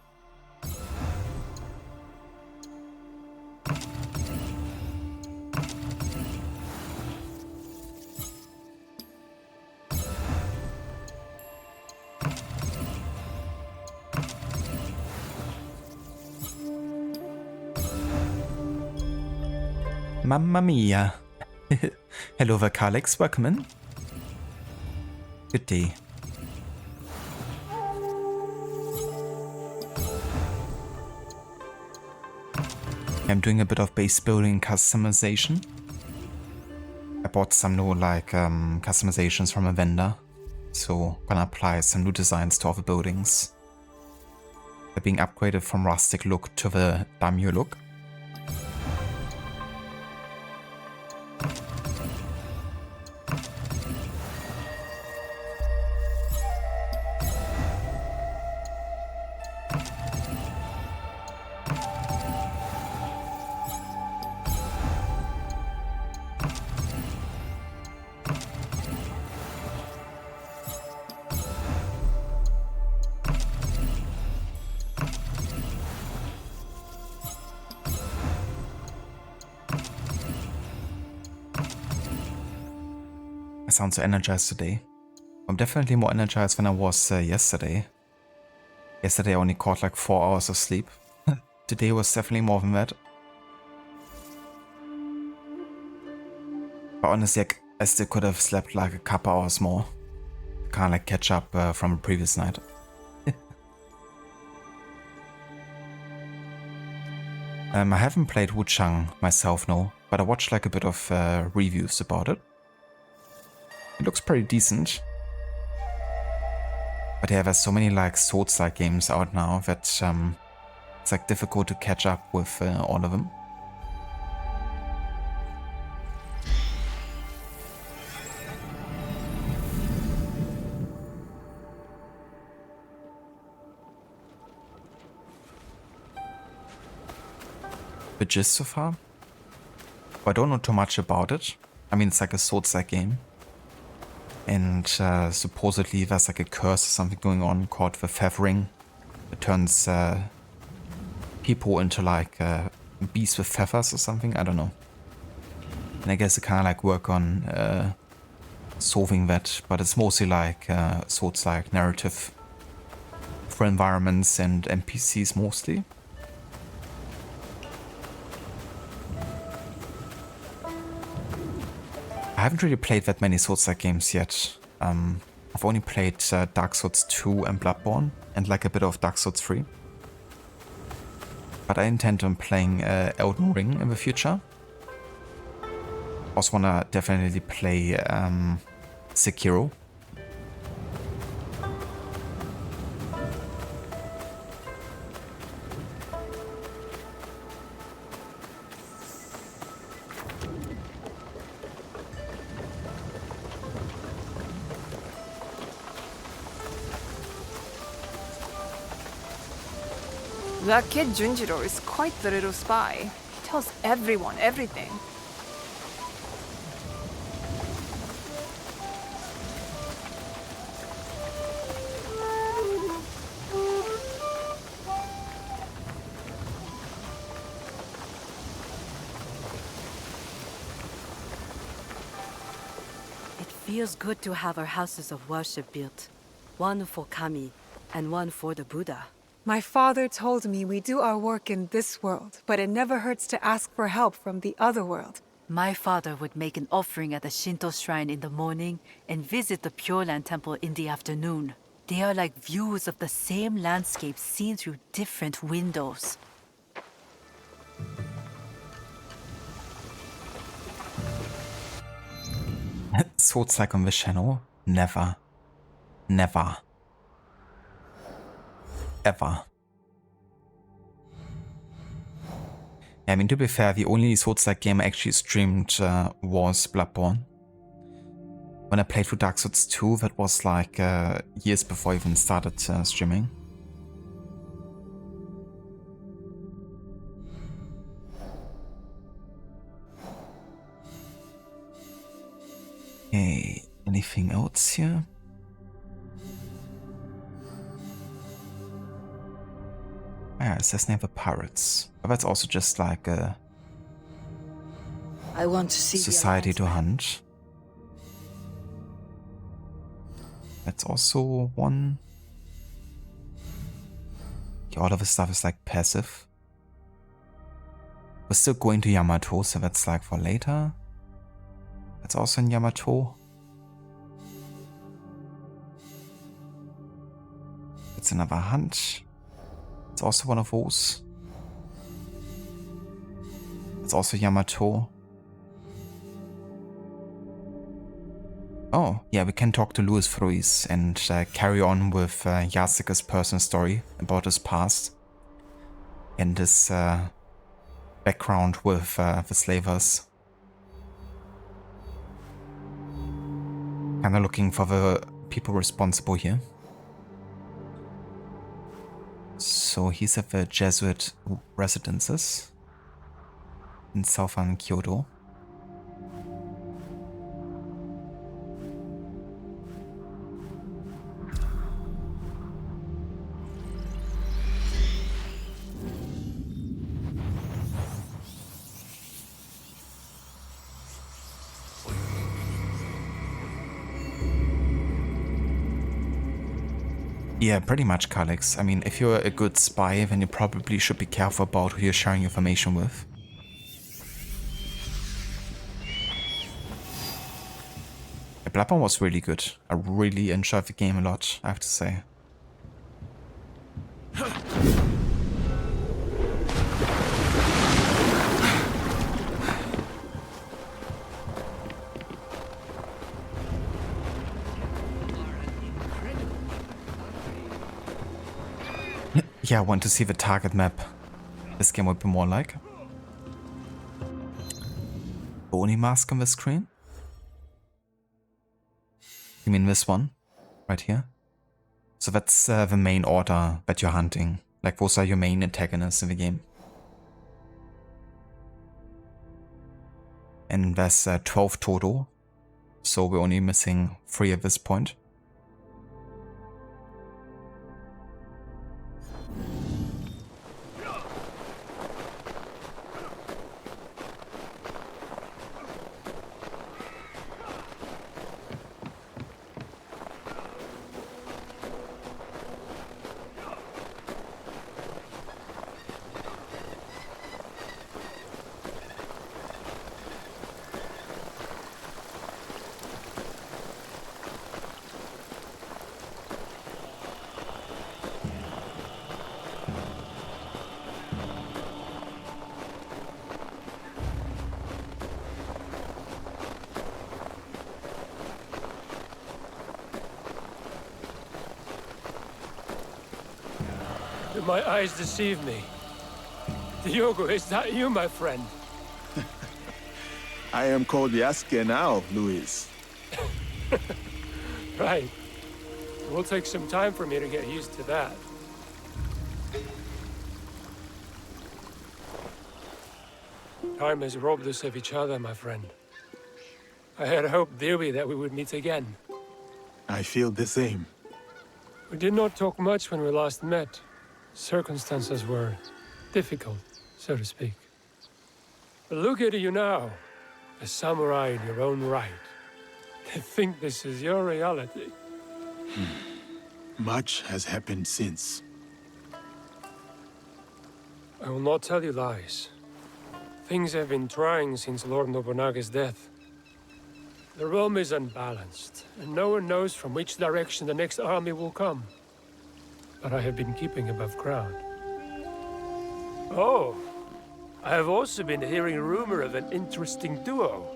Mamma mia. Hello there, Carlex. Welcome in. Good day. I'm doing a bit of base building customization. I bought some new customizations from a vendor. So gonna apply some new designs to all the buildings. They're being upgraded from rustic look to the daimyo look. I sound so energized today. I'm definitely more energized than I was yesterday. Yesterday I only caught like 4 hours of sleep. today was definitely more than that. But honestly, I still could have slept like a couple hours more. Can't like catch up from a previous night. I haven't played Wuchang myself, no, but I watched like a bit of reviews about it. It looks pretty decent. But yeah, there's so many like Souls-like games out now that it's like difficult to catch up with all of them. The gist so far? I don't know too much about it. I mean, it's like a Souls-like game. And supposedly there's like a curse or something going on called the Feathering. It turns people into like beasts with feathers or something. I don't know. And I guess it kind of like work on solving that. But it's mostly like Souls-like narrative for environments and NPCs mostly. I haven't really played that many Souls-like games yet. I've only played Dark Souls 2 and Bloodborne, and like a bit of Dark Souls 3. But I intend on playing Elden Ring in the future. Also wanna definitely play Sekiro. That kid Junjiro is quite the little spy. He tells everyone everything. It feels good to have our houses of worship built. One for Kami, and one for the Buddha. My father told me we do our work in this world, but it never hurts to ask for help from the other world. My father would make an offering at the Shinto shrine in the morning and visit the Pure Land temple in the afternoon. They are like views of the same landscape seen through different windows. Souls-like on the channel? Never. Never. Ever. I mean, to be fair, the only Souls-like game I actually streamed was Bloodborne. When I played through Dark Souls 2, that was like years before I even started streaming. Okay, anything else here? Yeah, it says never pirates. But that's also just like a I want to see society to hunt. That's also one. Okay, all of the stuff is like passive. We're still going to Yamato, so that's like for later. That's also in Yamato. It's another hunt. It's also one of those. It's also Yamato. Oh, yeah, we can talk to Louis Fruis and carry on with Yasuke's personal story about his past and his background with the slavers. Kinda looking for the people responsible here. So he's at the Jesuit residences in southern Kyoto. Yeah, pretty much, Calix. I mean, if you're a good spy, then you probably should be careful about who you're sharing information with. The Bloodborne was really good. I really enjoyed the game a lot, I have to say. Yeah, I want to see the target map this game would be more like. Bony mask on the screen? You mean this one? Right here? So that's the main order that you're hunting. Like, those are your main antagonists in the game. And there's 12 total. So we're only missing 3 at this point. Did my eyes deceive me? Diogo, is that you, my friend? I am called Yasuke now, Luis. Right. It will take some time for me to get used to that. Time has robbed us of each other, my friend. I had hoped dearly that we would meet again. I feel the same. We did not talk much when we last met. Circumstances were difficult, so to speak. But look at you now, a samurai in your own right. To think this is your reality. Much has happened since. I will not tell you lies. Things have been trying since Lord Nobunaga's death. The realm is unbalanced, and no one knows from which direction the next army will come. But I have been keeping above ground. Oh, I have also been hearing rumor of an interesting duo.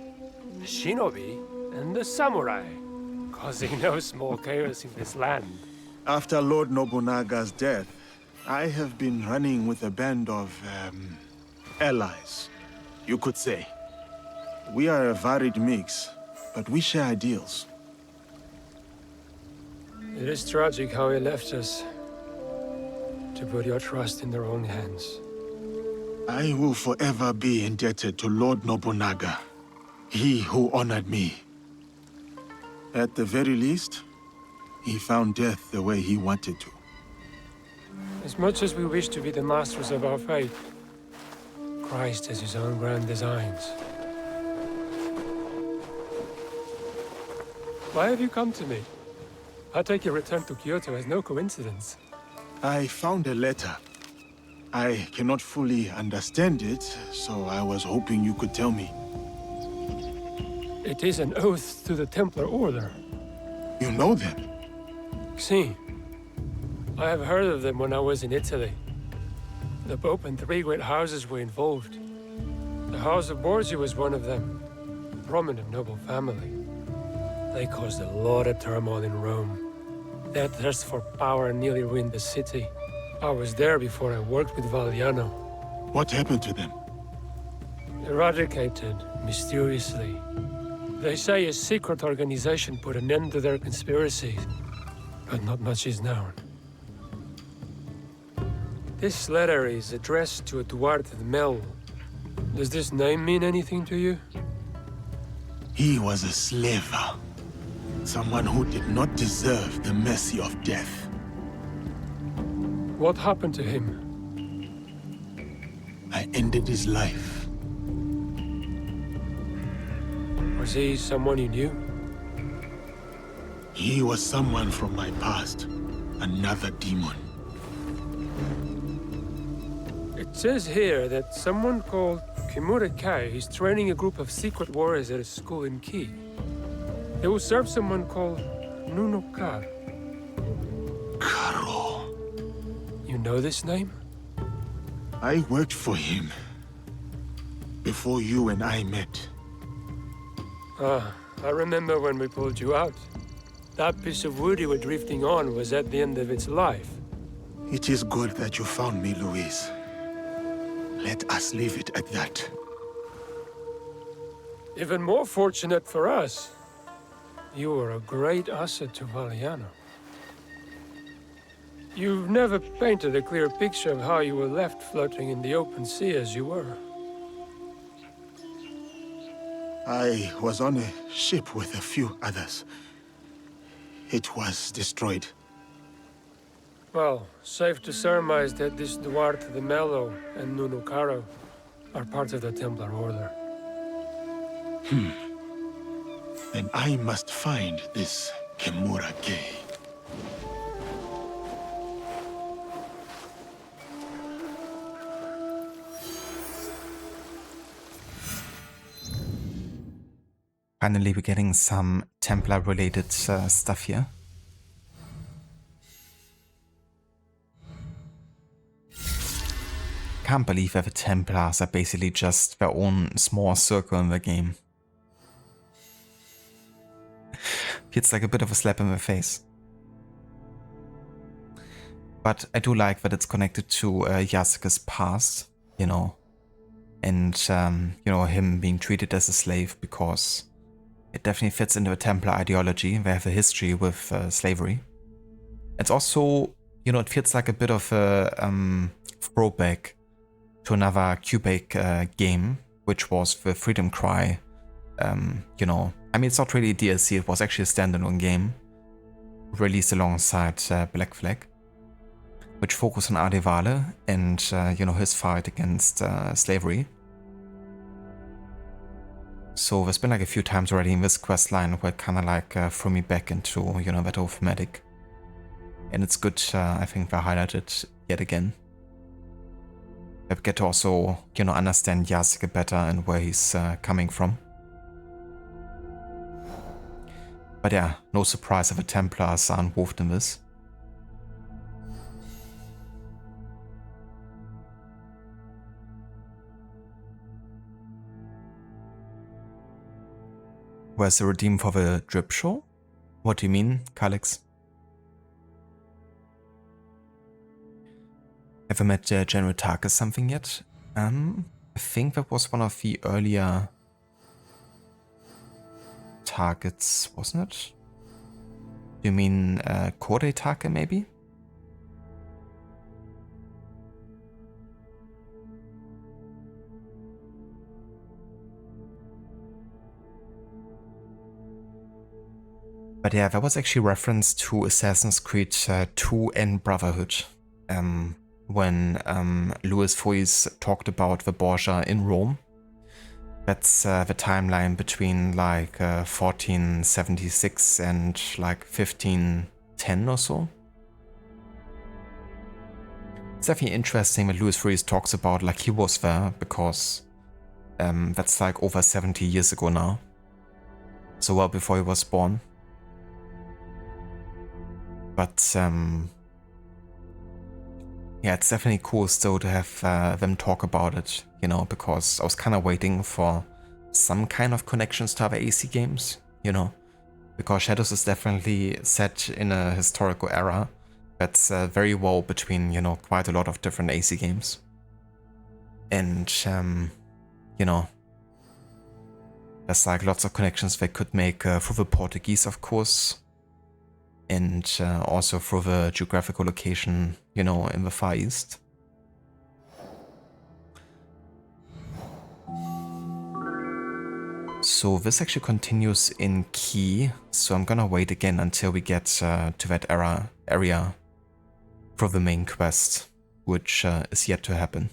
The shinobi and the samurai, causing no small chaos in this land. After Lord Nobunaga's death, I have been running with a band of, allies, you could say. We are a varied mix, but we share ideals. It is tragic how he left us. To put your trust in their own hands. I will forever be indebted to Lord Nobunaga, he who honored me. At the very least, he found death the way he wanted to. As much as we wish to be the masters of our fate, Christ has his own grand designs. Why have you come to me? I take your return to Kyoto as no coincidence. I found a letter. I cannot fully understand it, so I was hoping you could tell me. It is an oath to the Templar Order. You know them? Si. I have heard of them when I was in Italy. The Pope and 3 great houses were involved. The House of Borgia was one of them. A prominent noble family. They caused a lot of turmoil in Rome. Their thirst for power nearly ruined the city. I was there before I worked with Valliano. What happened to them? Eradicated, mysteriously. They say a secret organization put an end to their conspiracies, but not much is known. This letter is addressed to Eduard Mel. Does this name mean anything to you? He was a slaver. Someone who did not deserve the mercy of death. What happened to him? I ended his life. Was he someone you knew? He was someone from my past. Another demon. It says here that someone called Kimura Kai is training a group of secret warriors at a school in Ki. They will serve someone called Nunokar. Karo. You know this name? I worked for him before you and I met. Ah, I remember when we pulled you out. That piece of wood you were drifting on was at the end of its life. It is good that you found me, Louise. Let us leave it at that. Even more fortunate for us. You were a great asset to Valiano. You've never painted a clear picture of how you were left floating in the open sea as you were. I was on a ship with a few others. It was destroyed. Well, safe to surmise that this Duarte de Mello and Nunukaro are part of the Templar Order. Then I must find this Kimura Gay. Finally, we're getting some Templar-related stuff here. Can't believe that the Templars are basically just their own small circle in the game. Feels like a bit of a slap in the face. But I do like that it's connected to Yasuke's past, you know. And, you know, him being treated as a slave, because it definitely fits into the Templar ideology. They have a history with slavery. It's also, you know, it feels like a bit of a throwback to another Quebec game, which was the Freedom Cry. You know, I mean, it's not really a DLC, it was actually a standalone game released alongside Black Flag, which focused on Adevale and, you know, his fight against slavery. So there's been like a few times already in this quest line where it kind of like threw me back into, you know, that whole thematic. And it's good, I think they highlighted yet again. I get to also, you know, understand Yasuke better and where he's coming from. But yeah, no surprise if the Templars are involved in this. Where's the redeem for the drip show? What do you mean, Calix? Ever met General Tarkus something yet? I think that was one of the earlier targets, wasn't it? Do you mean Kore Take maybe? But yeah, that was actually reference to Assassin's Creed 2 and Brotherhood. When Louis Foy's talked about the Borgia in Rome. That's the timeline between like 1476 and like 1510 or so. It's definitely interesting that Louis Foy talks about like he was there, because that's like over 70 years ago now. So well before he was born. But yeah, it's definitely cool still to have them talk about it, you know, because I was kind of waiting for some kind of connections to other AC games, you know, because Shadows is definitely set in a historical era that's very well between, you know, quite a lot of different AC games. And, you know, there's like lots of connections they could make through the Portuguese, of course, and also through the geographical location, you know, in the Far East. So this actually continues in Key, so I'm gonna wait again until we get to that area for the main quest, which is yet to happen.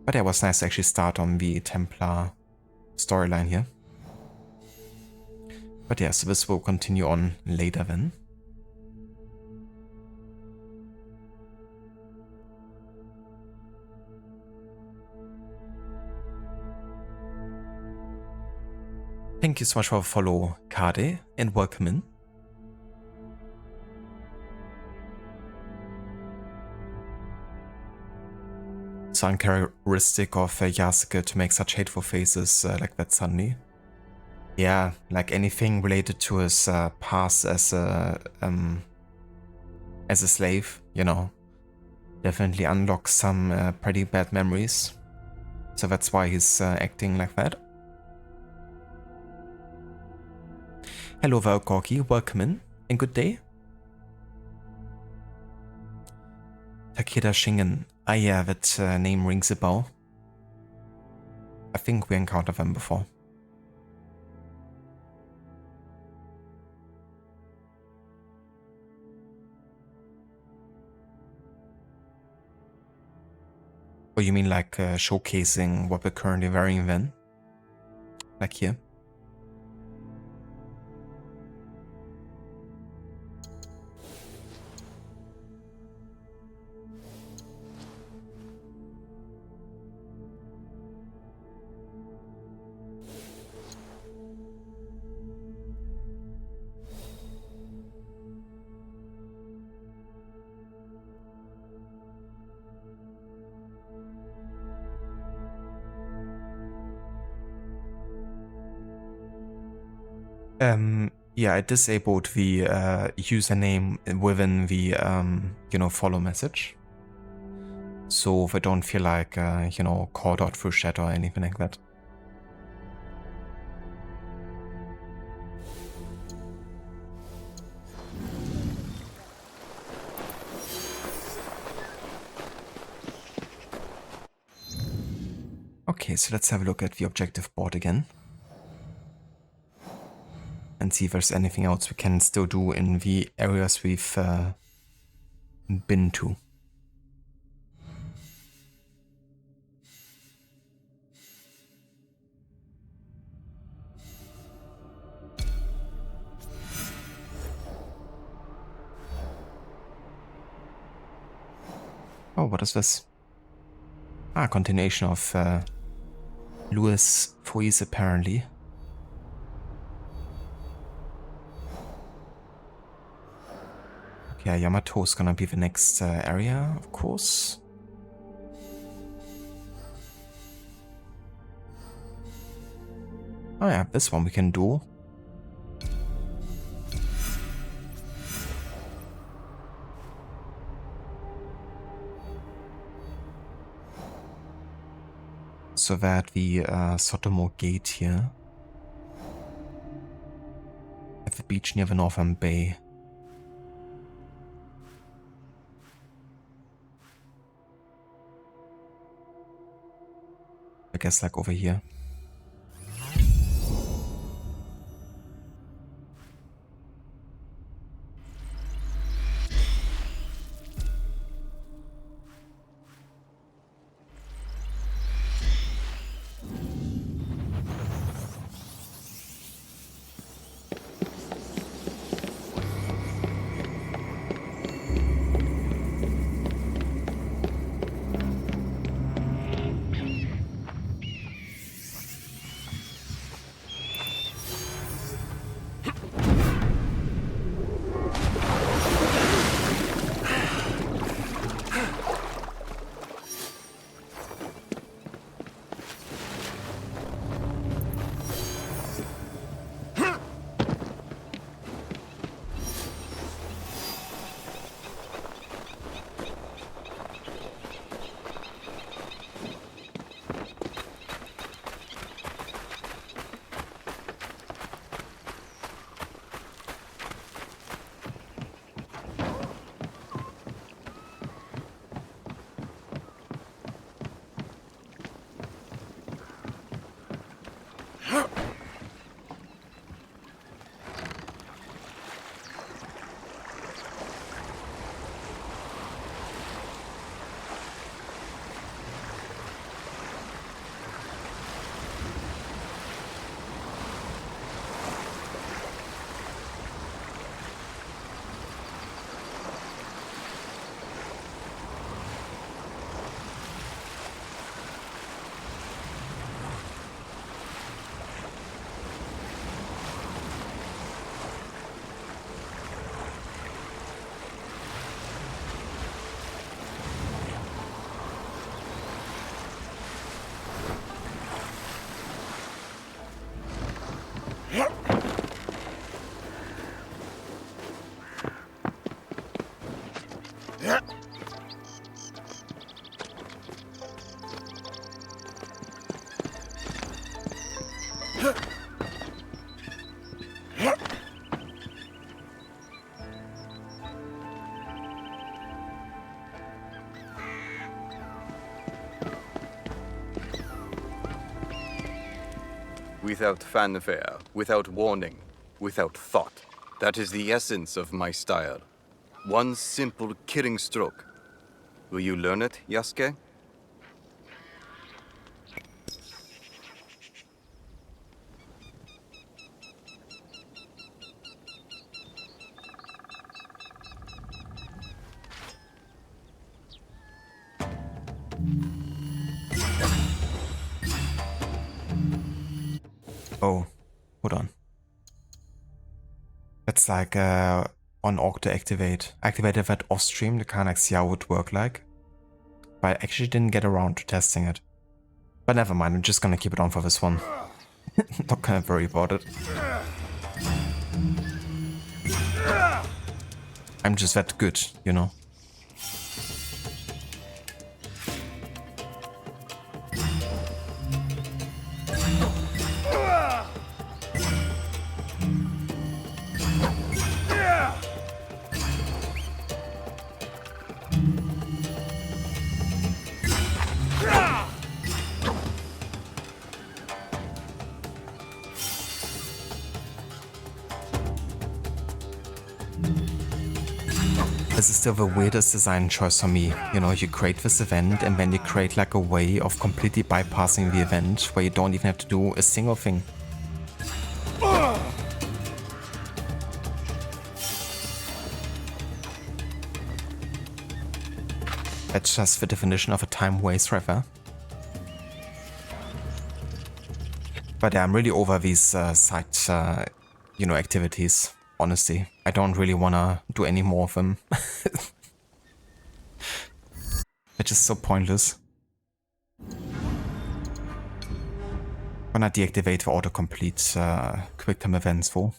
But yeah, it was nice to actually start on the Templar storyline here. But yeah, so this will continue on later then. Thank you so much for follow, Kade, and welcome in. It's uncharacteristic of Yasuke to make such hateful faces like that suddenly. Yeah, like anything related to his past as a slave, you know, definitely unlocks some pretty bad memories. So that's why he's acting like that. Hello, Valkorki, welcome in, and good day. Takeda Shingen. Ah yeah, that name rings a bell. I think we encountered them before. Oh, you mean like showcasing what we're currently wearing then? Like here? Yeah, I disabled the username within the, follow message. So if I don't feel like, called out through chat or anything like that. Okay, so let's have a look at the objective board again. And see if there's anything else we can still do in the areas we've been to. Oh, what is this? Ah, continuation of Louis Foy's apparently. Yeah, Yamato's gonna be the next area, of course. Oh yeah, this one we can do. So that the Sotomo Gate here at the beach near the Northern Bay. I guess like over here. Without fanfare, without warning, without thought. That is the essence of my style. One simple killing stroke. Will you learn it, Yasuke? Oh, hold on. That's like on orc to activate. Activated that off stream to kind of see how it would work like. But I actually didn't get around to testing it. But never mind, I'm just gonna keep it on for this one. Not gonna worry about it. I'm just that good, you know. This is still the weirdest design choice for me. You know, you create this event and then you create like a way of completely bypassing the event where you don't even have to do a single thing. That's just the definition of a time waste, rather. But yeah, I'm really over these side, you know, activities. Honestly, I don't really wanna do any more of them. They're just so pointless. Gonna deactivate the autocomplete quick time events though.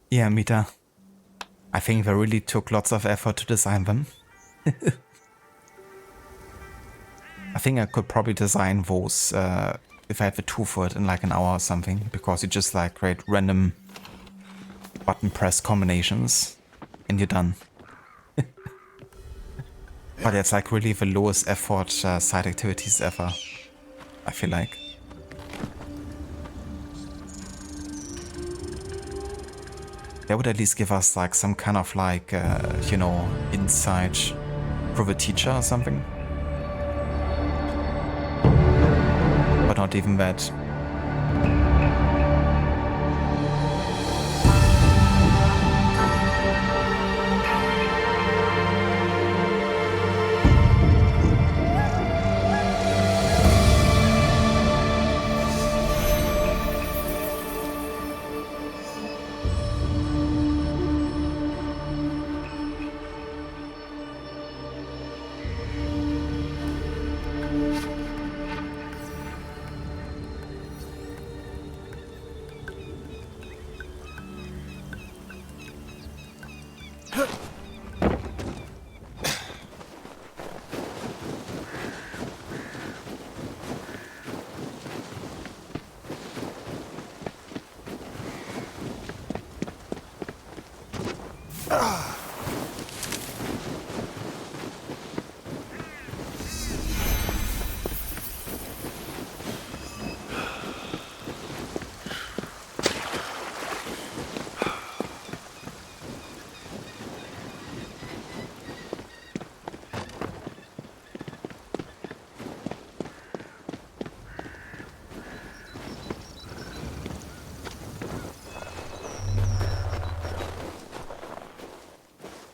Yeah, Mita. I think they really took lots of effort to design them. I think I could probably design those if I had the tool for it in like an hour or something, because you just like create random button press combinations and you're done. But it's like really the lowest effort side activities ever, I feel like. That would at least give us like some kind of like, you know, insight for the teacher or something. But not even that.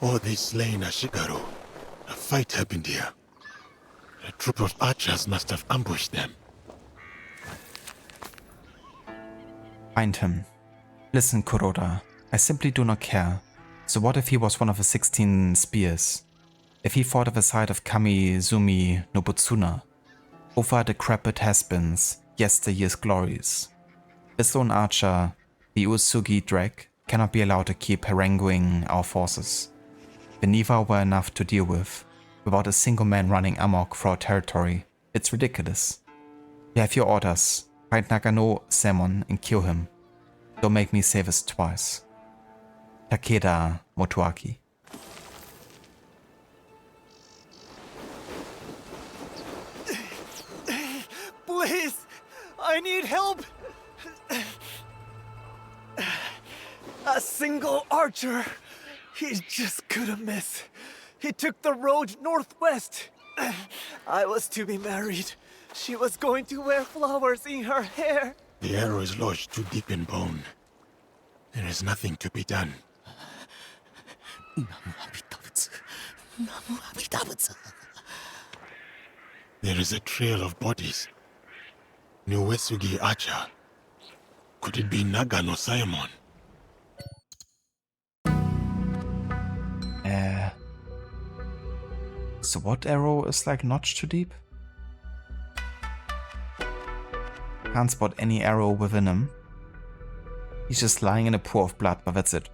before they slain Ashigaru, a fight happened here. A troop of archers must have ambushed them. Find him. Listen, Kuroda, I simply do not care. So what if he was one of the 16 spears? If he fought at the side of Kamizumi Nobutsuna? Over decrepit has-beens, yesteryear's glories. This lone archer, the Usugi Drake, cannot be allowed to keep haranguing our forces. The Niva were enough to deal with, without a single man running amok for our territory. It's ridiculous. You have your orders. Find Nagano Samon and kill him. Don't make me say this twice. Takeda Motoaki. Please! I need help! A single archer. He just couldn't miss. He took the road northwest. I was to be married. She was going to wear flowers in her hair. The arrow is lodged too deep in bone. There is nothing to be done. There is a trail of bodies. New Uesugi Archer. Could it be Nagano Saemon? So what arrow is like notched too deep? Can't spot any arrow within him. He's just lying in a pool of blood, but that's it.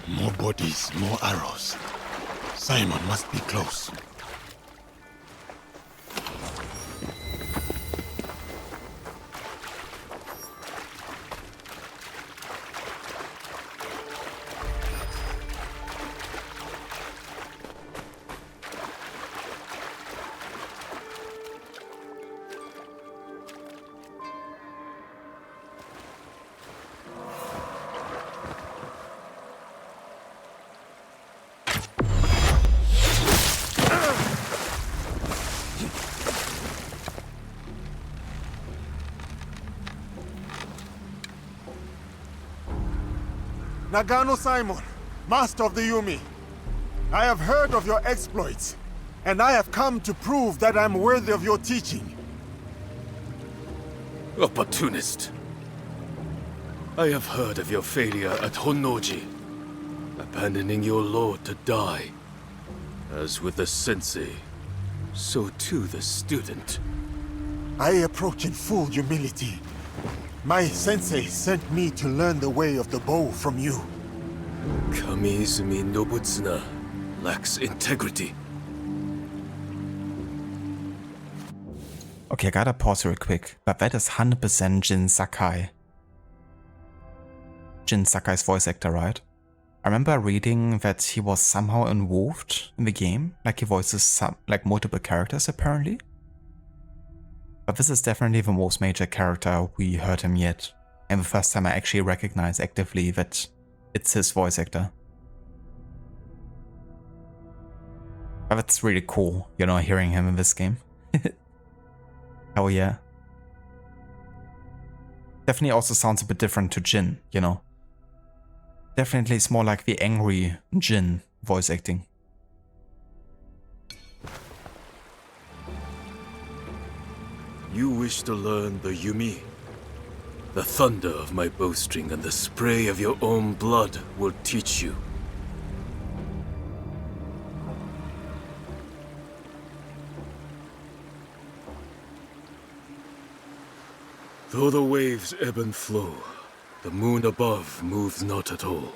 More bodies, more arrows. Simon must be close. Nagano Simon, master of the Yumi. I have heard of your exploits, and I have come to prove that I'm worthy of your teaching. Opportunist. I have heard of your failure at Honnoji, abandoning your lord to die. As with the sensei, so too the student. I approach in full humility. My sensei sent me to learn the way of the bow from you. Kamizumi Nobutsuna lacks integrity. Okay, I gotta pause real quick, but that is 100% Jin Sakai. Jin Sakai's voice actor, right? I remember reading that he was somehow involved in the game, like he voices multiple characters apparently. But this is definitely the most major character we heard him yet, and the first time I actually recognize actively that it's his voice actor. But that's really cool, you know, hearing him in this game. Hell yeah. Definitely also sounds a bit different to Jin, you know. Definitely it's more like the angry Jin voice acting. You wish to learn the Yumi? The thunder of my bowstring and the spray of your own blood will teach you. Though the waves ebb and flow, the moon above moves not at all.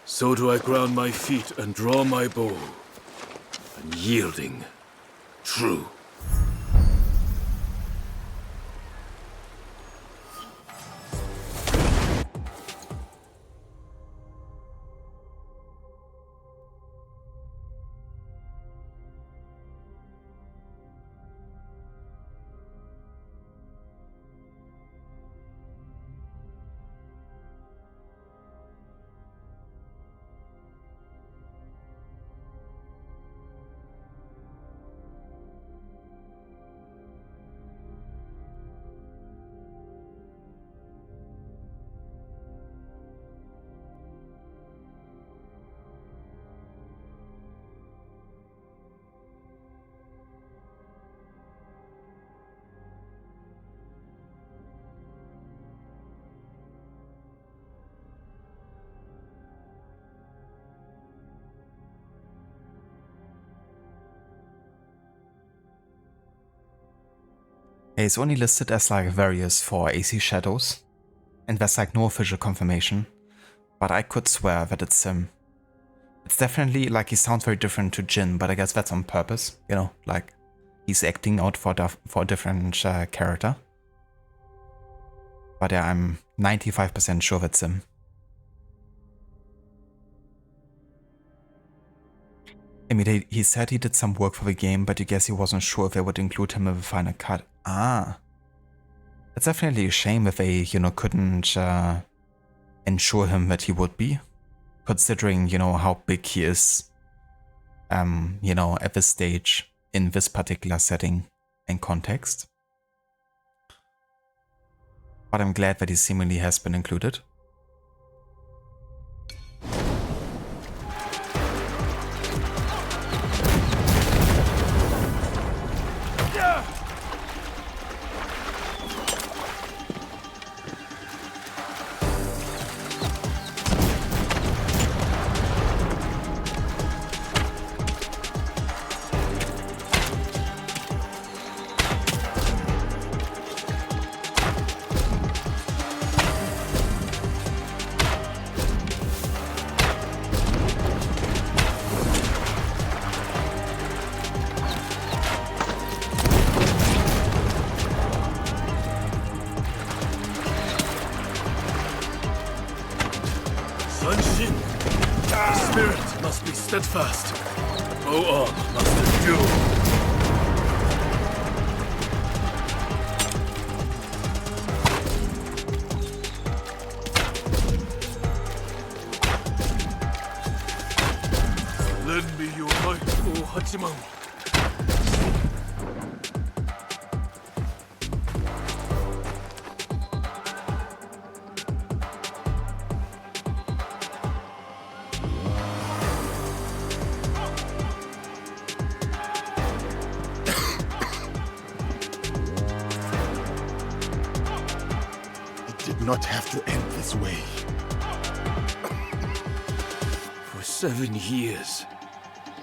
So do I ground my feet and draw my bow, unyielding, true. It's only listed as like various for AC shadows, and there's like no official confirmation, but I could swear that it's him. It's definitely like he sounds very different to Jin, but I guess that's on purpose, you know, like he's acting out for a different character. But yeah, I'm 95% sure that's him. I mean, he said he did some work for the game, but I guess he wasn't sure if they would include him in the final cut. Ah. It's definitely a shame if they, you know, couldn't ensure him that he would be, considering, you know, how big he is, you know, at this stage, in this particular setting and context. But I'm glad that he seemingly has been included. Steadfast. The bow arm must endure. Lend me your might, O Hachiman. Not have to end this way. For 7 years,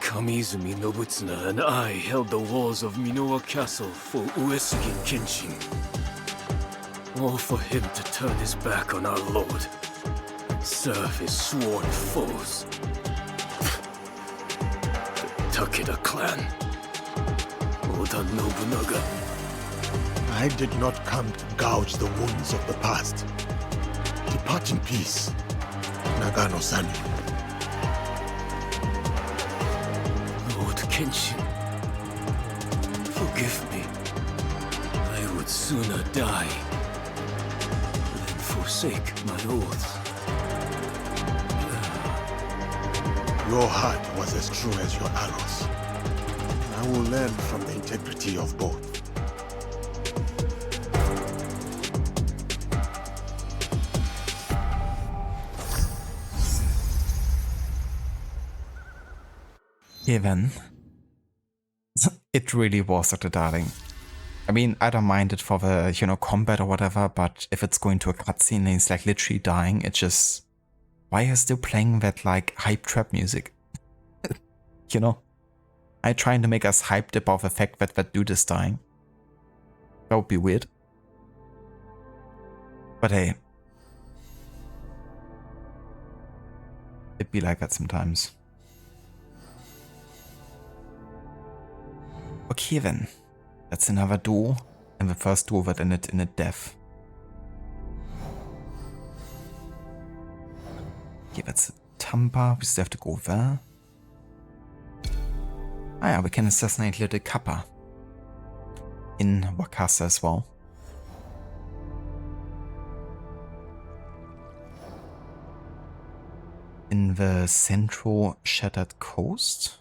Kamizumi Nobutsuna and I held the walls of Minowa Castle for Uesugi Kenshin. All for him to turn his back on our lord, serve his sworn foes. The Takeda clan, Oda Nobunaga. I did not come to gouge the wounds of the past. Depart in peace, Nagano-san. Lord Kenshin, forgive me. I would sooner die than forsake my oaths. Your heart was as true as your arrows. I will learn from the integrity of both. Okay then. It really was Dr. Darling. I mean, I don't mind it for the, you know, combat or whatever, but if it's going to a cutscene and he's like literally dying, it just... Why are you still playing that like hype trap music? You know? I'm trying to make us hyped about the fact that that dude is dying. That would be weird. But hey. It'd be like that sometimes. Okay then. That's another door. And the first door that ended in a death. Okay, that's Tampa. We still have to go there. Ah yeah, we can assassinate Little Kappa. In Wakasa as well. In the central Shattered Coast.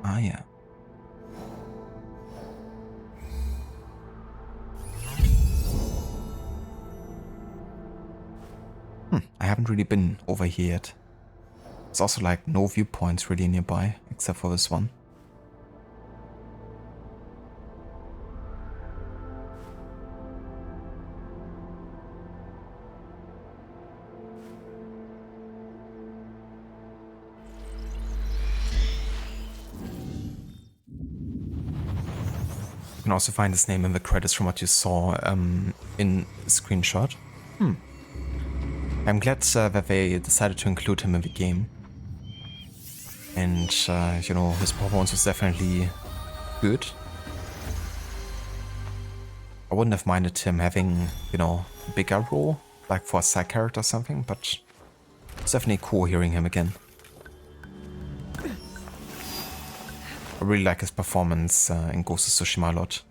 Ah yeah. I haven't really been over here yet. There's also like no viewpoints really nearby, except for this one. You can also find his name in the credits from what you saw in the screenshot. I'm glad that they decided to include him in the game. And, you know, his performance was definitely good. I wouldn't have minded him having, you know, a bigger role, like for a side character or something, but it's definitely cool hearing him again. I really like his performance in Ghost of Tsushima a lot.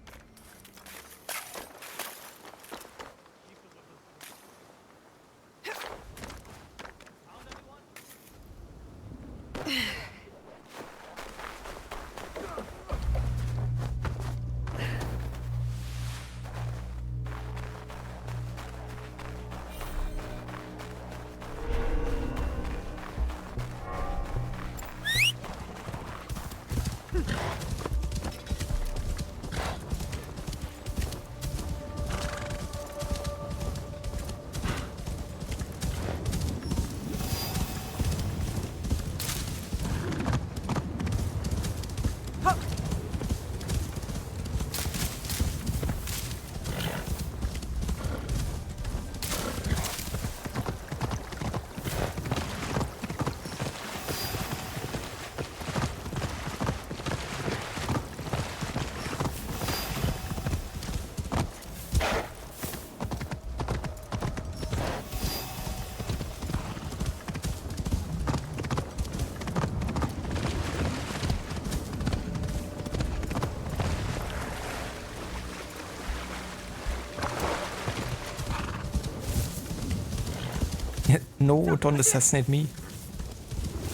No, don't assassinate me.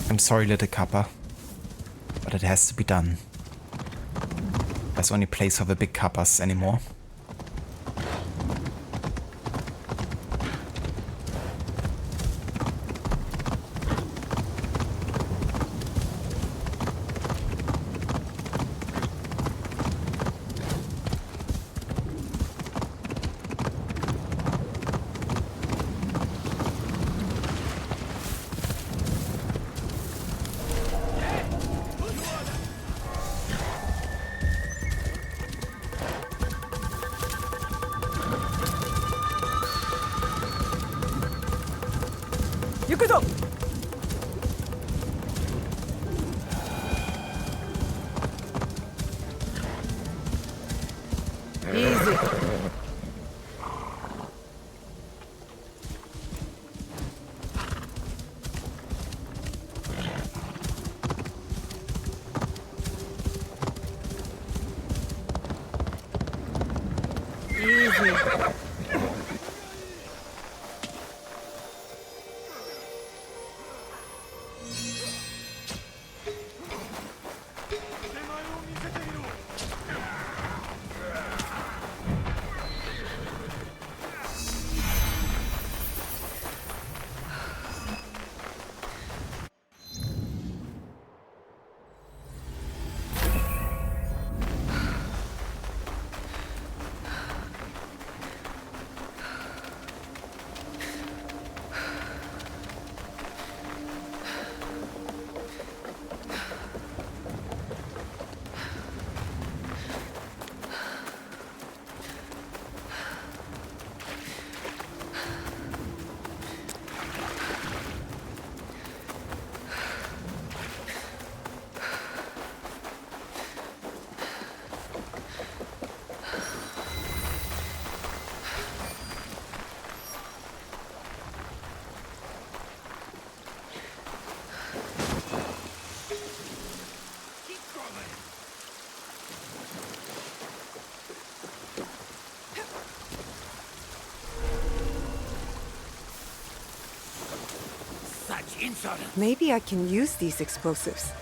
I'm sorry, Little Kappa. But it has to be done. There's only place for the big Kappas anymore. Maybe I can use these explosives.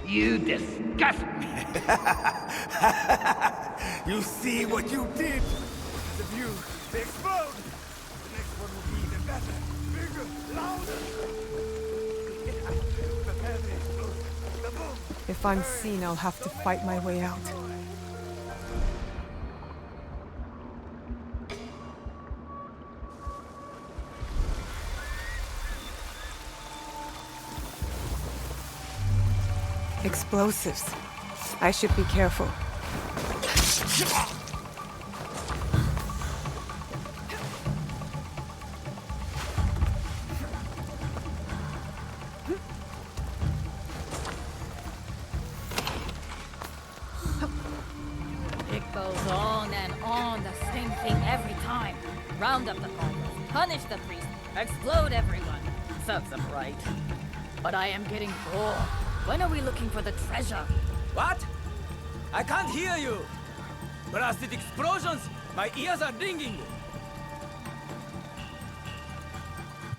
You disgust me! You see what you did? The view, they explode! The next one will be even better, bigger, louder! Prepare the explosion. The boom! If I'm seen, I'll have to fight my way out. Explosives. I should be careful. It goes on and on, the same thing every time. Round up the followers, punish the priest, explode everyone. Serves them right. But I am getting bored. When are we looking for the treasure? What? I can't hear you! Blasted explosions! My ears are ringing!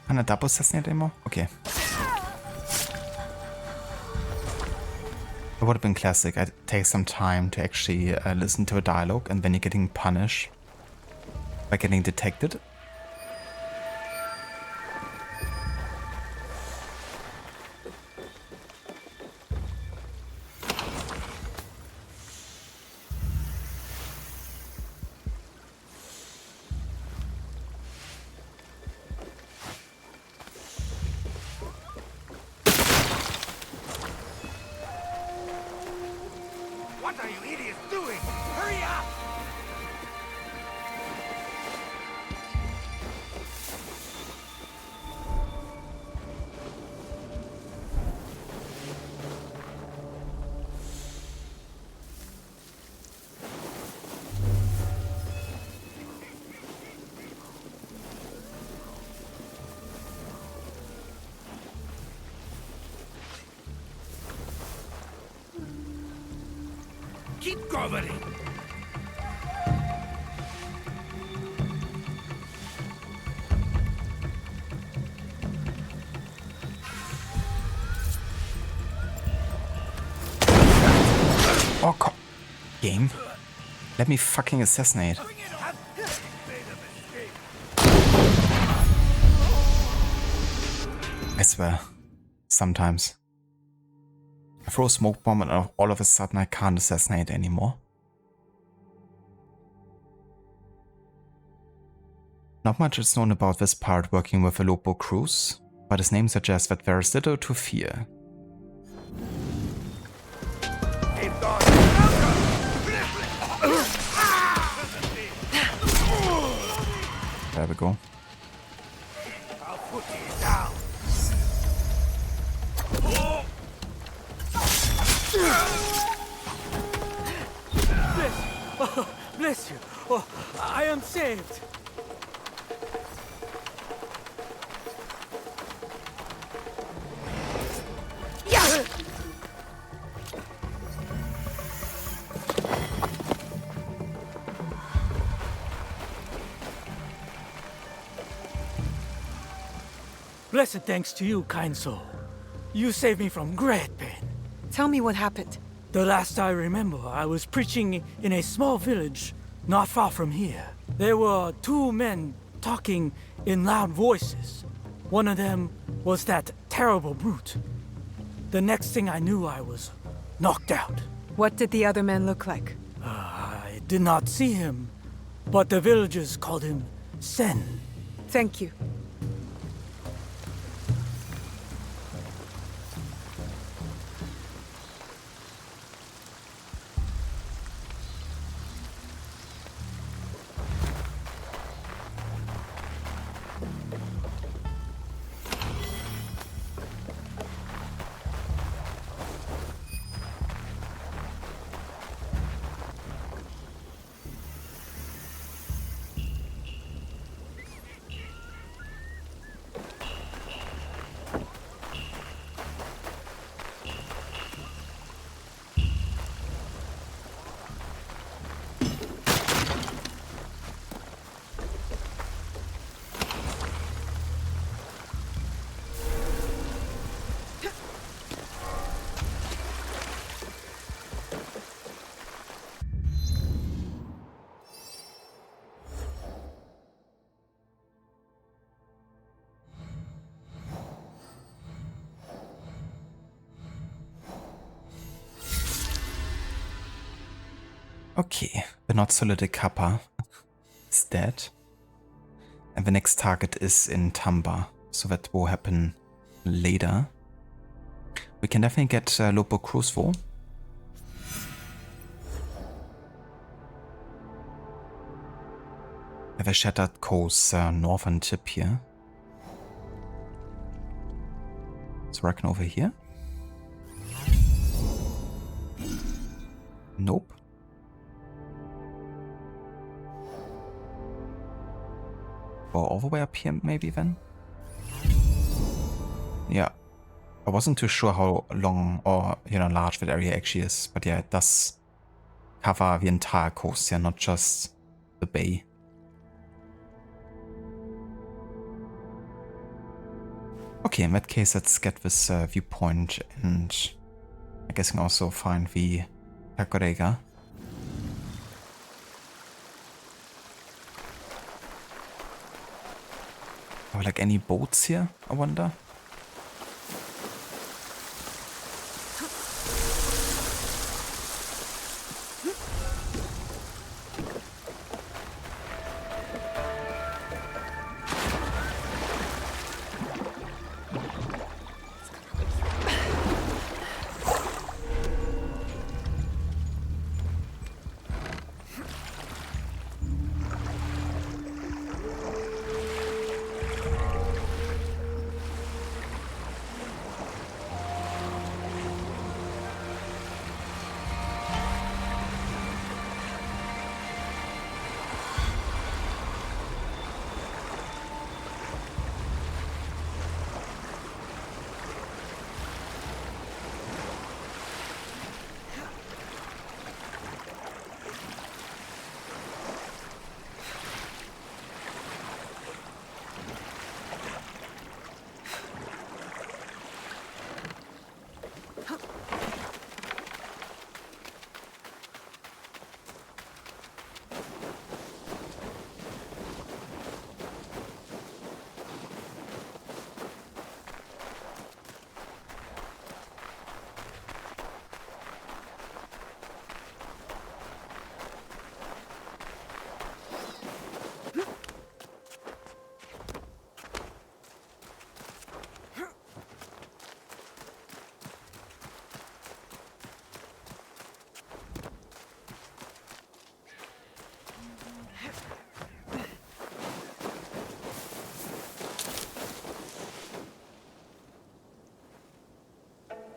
Can I double assassinate anymore? Okay. It would have been classic. I'd take some time to actually listen to a dialogue, and then you're getting punished by getting detected. What are you idiots doing? Hurry up! Keep covering! Oh, game. Let me fucking assassinate. I swear. Sometimes. I throw a smoke bomb and all of a sudden I can't assassinate anymore. Not much is known about this part working with a Lobo Cruise, but his name suggests that there is little to fear. There we go. I'll put you down. Bless you. Oh, I am saved. Blessed thanks to you, kind soul. You saved me from great pain. Tell me what happened. The last I remember, I was preaching in a small village not far from here. There were two men talking in loud voices. One of them was that terrible brute. The next thing I knew, I was knocked out. What did the other men look like? I did not see him, but the villagers called him Sen. Thank you. Okay, the not solid Kappa is dead. And the next target is in Tamba, so that will happen later. We can definitely get Lopo Cruz though. I have a Shattered Coast northern tip here. So I reckon over here? Nope. Or all the way up here maybe then? Yeah. I wasn't too sure how long or, you know, large that area actually is. But yeah, it does cover the entire coast here, not just the bay. Okay, in that case, let's get this viewpoint and I guess I can also find the Takorega. Are like any boats here, I wonder?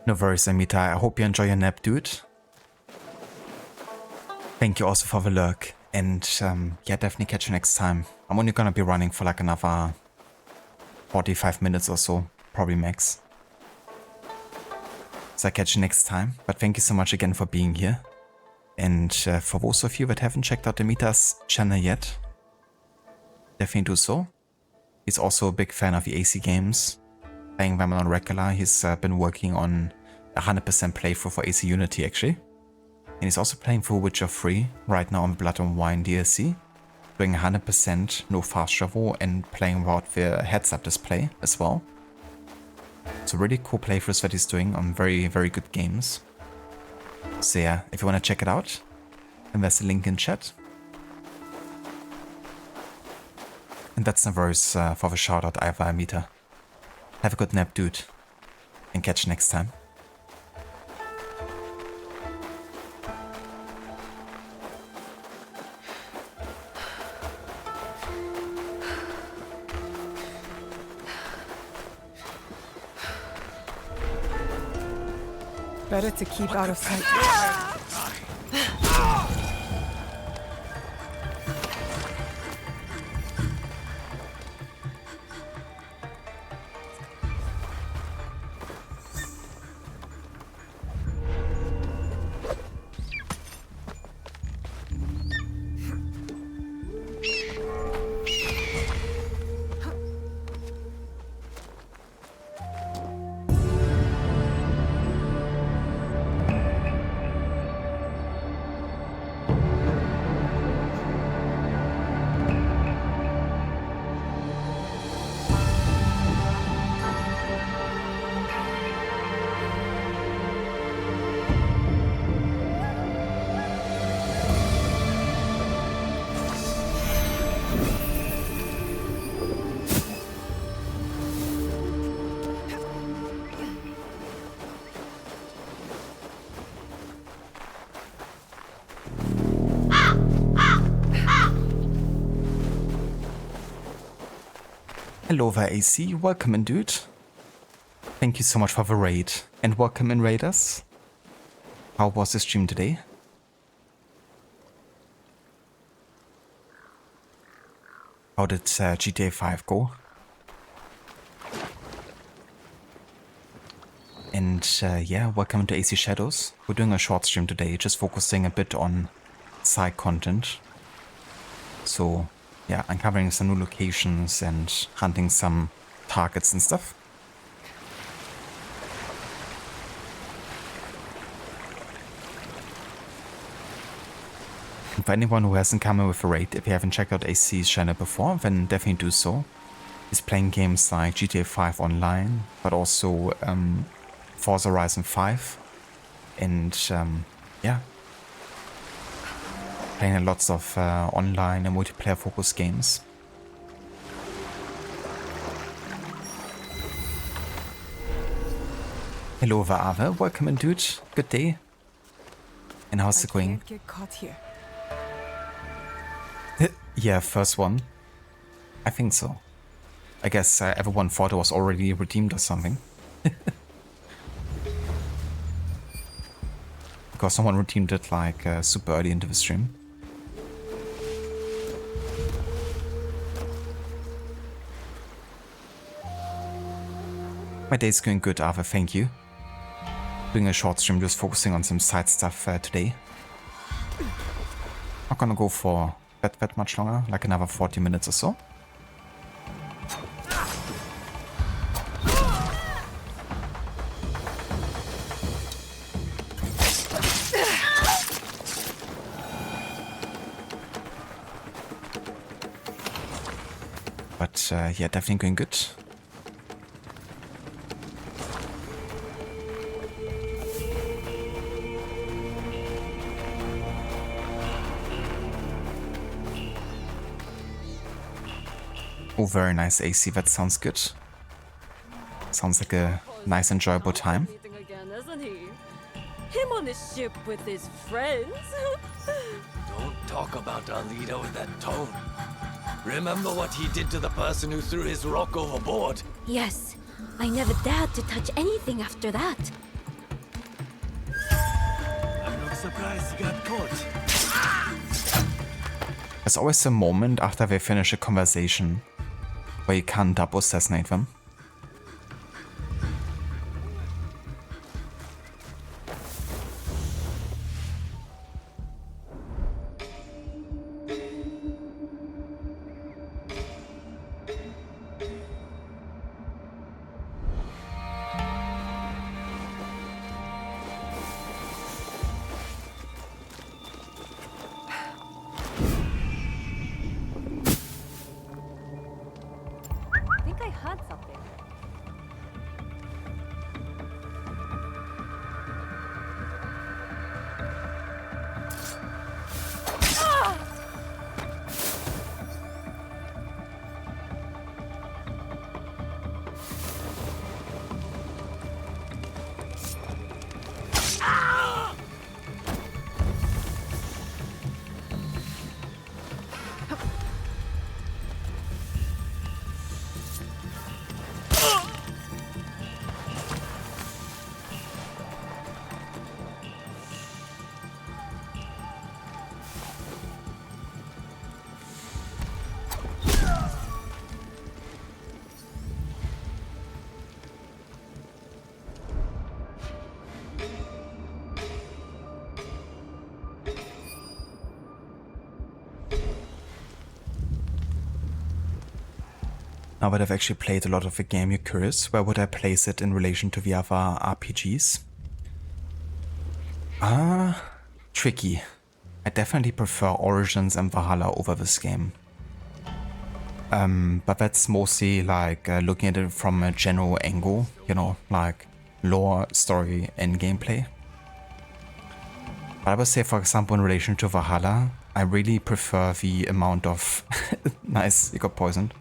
No worries, Amita. I hope you enjoy your nap, dude. Thank you also for the lurk. And yeah, definitely catch you next time. I'm only gonna be running for like another 45 minutes or so, probably max. So I catch you next time. But thank you so much again for being here. And for those of you that haven't checked out Amita's channel yet, definitely do so. He's also a big fan of the AC games, playing them on regular. He's been working on 100% playthrough for AC Unity actually. And he's also playing through Witcher 3 right now on Blood and Wine DLC, doing 100% no fast travel and playing without the heads-up display as well. So really cool playthroughs that he's doing on very, very good games. So yeah, if you want to check it out, then there's a link in chat. And that's the verse for the shoutout Iva Amita. Have a good nap, dude, and catch you next time. Better to keep out of sight. Hello there, AC. Welcome in, dude. Thank you so much for the raid. And welcome in, raiders. How was the stream today? How did GTA 5 go? And yeah, welcome to AC Shadows. We're doing a short stream today, just focusing a bit on side content. So yeah, uncovering some new locations and hunting some targets and stuff. And for anyone who hasn't come in with a raid, if you haven't checked out AC's channel before, then definitely do so. He's playing games like GTA 5 online, but also Forza Horizon 5. And yeah, playing lots of online and multiplayer focused games. Hello Vaave, welcome in, dude. Good day. And how's it going? Can't get caught here. Yeah, first one. I think so. I guess everyone thought it was already redeemed or something. Because someone redeemed it like super early into the stream. My day's going good, Ava, thank you. Doing a short stream, just focusing on some side stuff today. Not gonna go for that much longer, like another 40 minutes or so. But yeah, definitely going good. Oh, very nice, AC. That sounds good. Sounds like a nice, enjoyable time. Again, isn't he? Him on his ship with his friends. Don't talk about our leader with that tone. Remember what he did to the person who threw his rock overboard? Yes, I never dared to touch anything after that. I'm not surprised he got caught. There's always a moment after they finish a conversation where you can't double assassinate them. I think I heard something. Now that I've actually played a lot of the game, you're curious, where would I place it in relation to the other RPGs? Tricky. I definitely prefer Origins and Valhalla over this game. But that's mostly like looking at it from a general angle, you know, like lore, story, and gameplay. But I would say, for example, in relation to Valhalla, I really prefer the amount of... Nice, you got poisoned.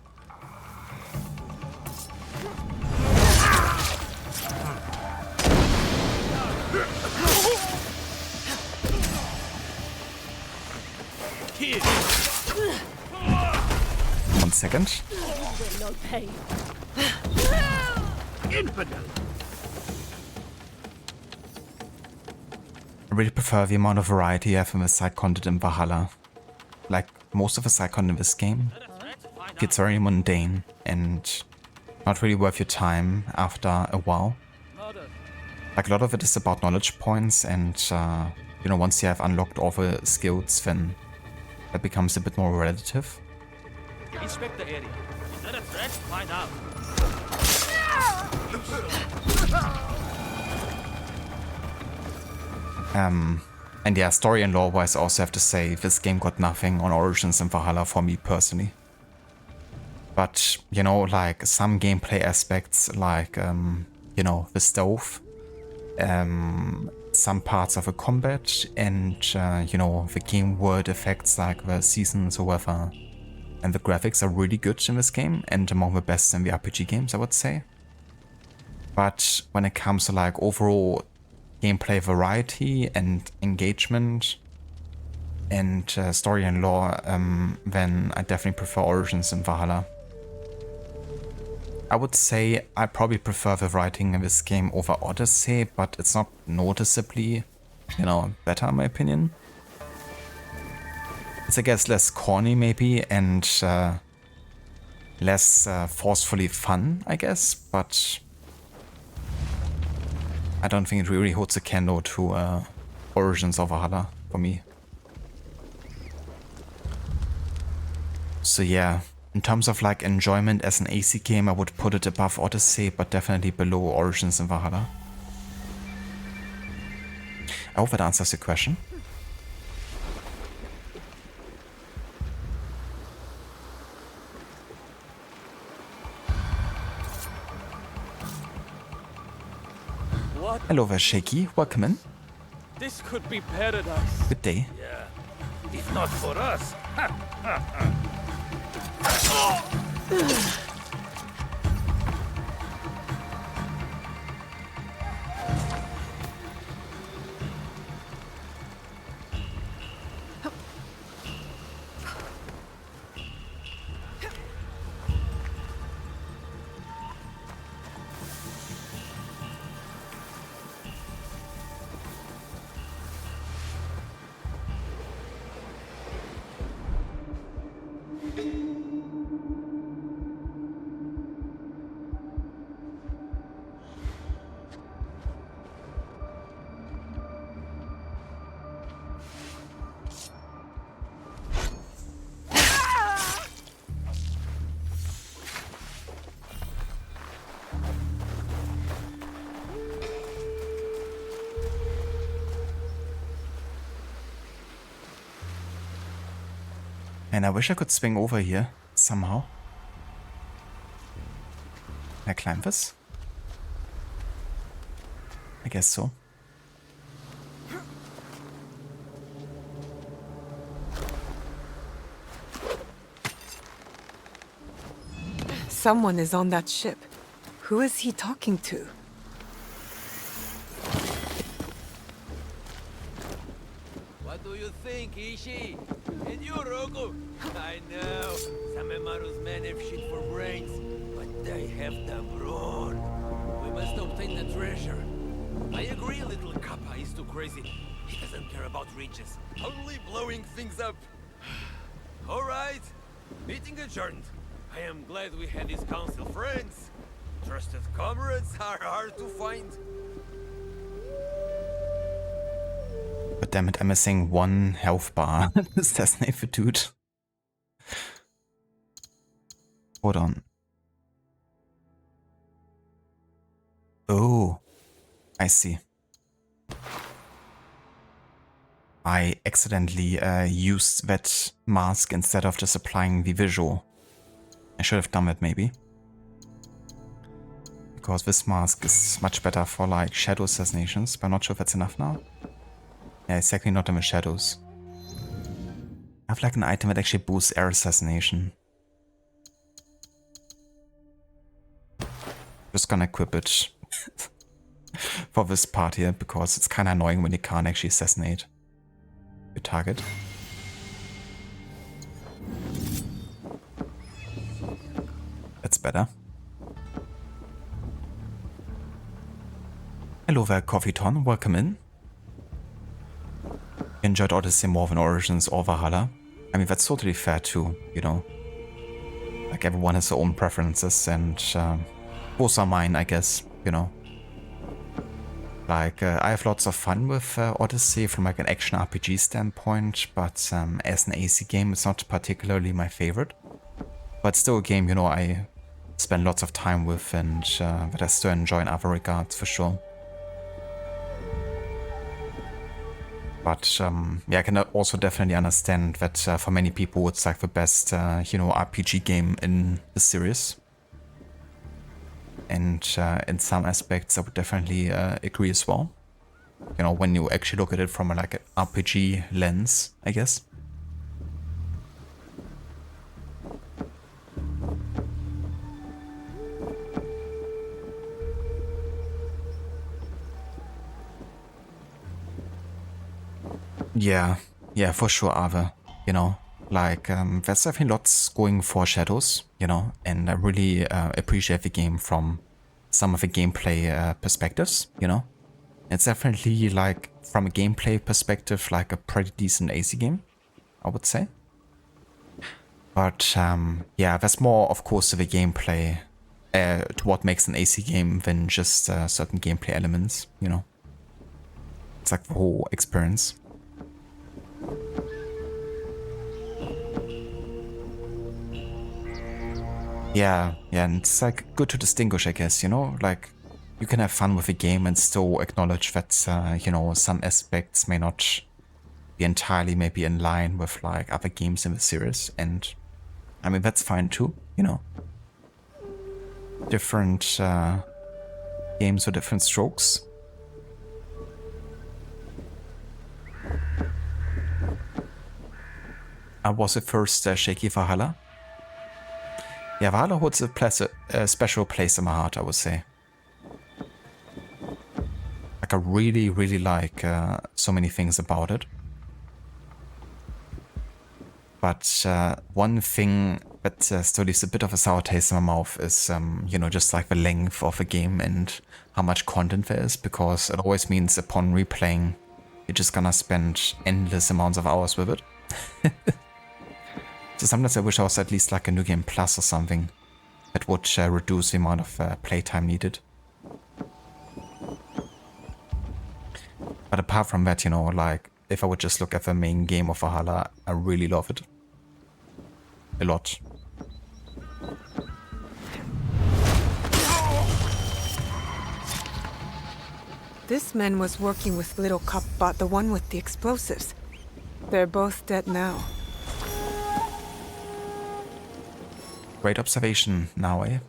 One second. will not pay. Infidel! I really prefer the amount of variety you have in the side content in Valhalla. Like, most of the side content in this game gets very mundane and not really worth your time after a while. Like, a lot of it is about knowledge points and, you know, once you have unlocked all the skills, then that becomes a bit more relative. Inspect the area. Is that a threat? Find out. And yeah, story and lore-wise, I also have to say this game got nothing on Origins and Valhalla for me personally. But, you know, like some gameplay aspects, like, you know, the stove, some parts of the combat, and, you know, the game world effects like the seasons or weather, and the graphics are really good in this game, and among the best in the RPG games, I would say. But when it comes to like overall gameplay variety and engagement and story and lore, then I definitely prefer Origins and Valhalla. I would say I probably prefer the writing in this game over Odyssey, but it's not noticeably, you know, better in my opinion. It's, I guess, less corny maybe and less forcefully fun, I guess, but I don't think it really holds a candle to Origins of Valhalla for me. So yeah, in terms of like enjoyment as an AC game, I would put it above Odyssey, but definitely below Origins and Valhalla. I hope that answers your question. What? Hello there, Shaky. Welcome in. This could be paradise. Good day. Yeah. If not for us. And I wish I could swing over here somehow. Can I climb this? I guess so. Someone is on that ship. Who is he talking to? What do you think, Ishii? And you, Roku? I know. Samemaru's men have shit for brains, but they have the brawn. We must obtain the treasure. I agree, little Kappa is too crazy. He doesn't care about riches, only blowing things up. All right, meeting adjourned. I am glad we had this council, friends. Trusted comrades are hard to find. But damn it, I'm missing one health bar. Is that the dude? Hold on. Oh, I see. I accidentally used that mask instead of just applying the visual. I should have done that maybe. Because this mask is much better for like shadow assassinations, but I'm not sure if that's enough now. Yeah, exactly not in the shadows. I have like an item that actually boosts air assassination. Just gonna equip it for this part here, because it's kinda annoying when you can't actually assassinate your target. better. Hello there, Coffeeton. Welcome in. Enjoyed Odyssey more than Origins or Valhalla. I mean, that's totally fair too, you know. Like, everyone has their own preferences, and those are mine, I guess, you know. Like, I have lots of fun with Odyssey from like an action RPG standpoint, but as an AC game, it's not particularly my favorite. But still a game, you know, I spend lots of time with, and that I still enjoy in other regards, for sure. But yeah, I can also definitely understand that for many people it's like the best, you know, RPG game in the series. And in some aspects I would definitely agree as well. You know, when you actually look at it from like an RPG lens, I guess. Yeah, for sure, Ave. You know, like, there's definitely lots going for Shadows, you know, and I really appreciate the game from some of the gameplay perspectives, you know. It's definitely, like, from a gameplay perspective, like a pretty decent AC game, I would say. But, yeah, there's more, of course, to the gameplay, to what makes an AC game than just certain gameplay elements, you know. It's like the whole experience. Yeah, and it's like good to distinguish, I guess, you know, like you can have fun with a game and still acknowledge that, you know, some aspects may not be entirely maybe in line with like other games in the series, and I mean, that's fine too, you know. Different games with different strokes. Was it first Shaky Valhalla? Yeah, Valhalla holds a special place in my heart, I would say. Like, I really, really like so many things about it. But one thing that still leaves a bit of a sour taste in my mouth is, you know, just like the length of a game and how much content there is, because it always means upon replaying, you're just gonna spend endless amounts of hours with it. So sometimes I wish I was at least like a New Game Plus or something that would reduce the amount of playtime needed. But apart from that, you know, like, if I would just look at the main game of Valhalla, I really love it. A lot. This man was working with Little Cup-Bot, the one with the explosives. They're both dead now. Great observation now, eh?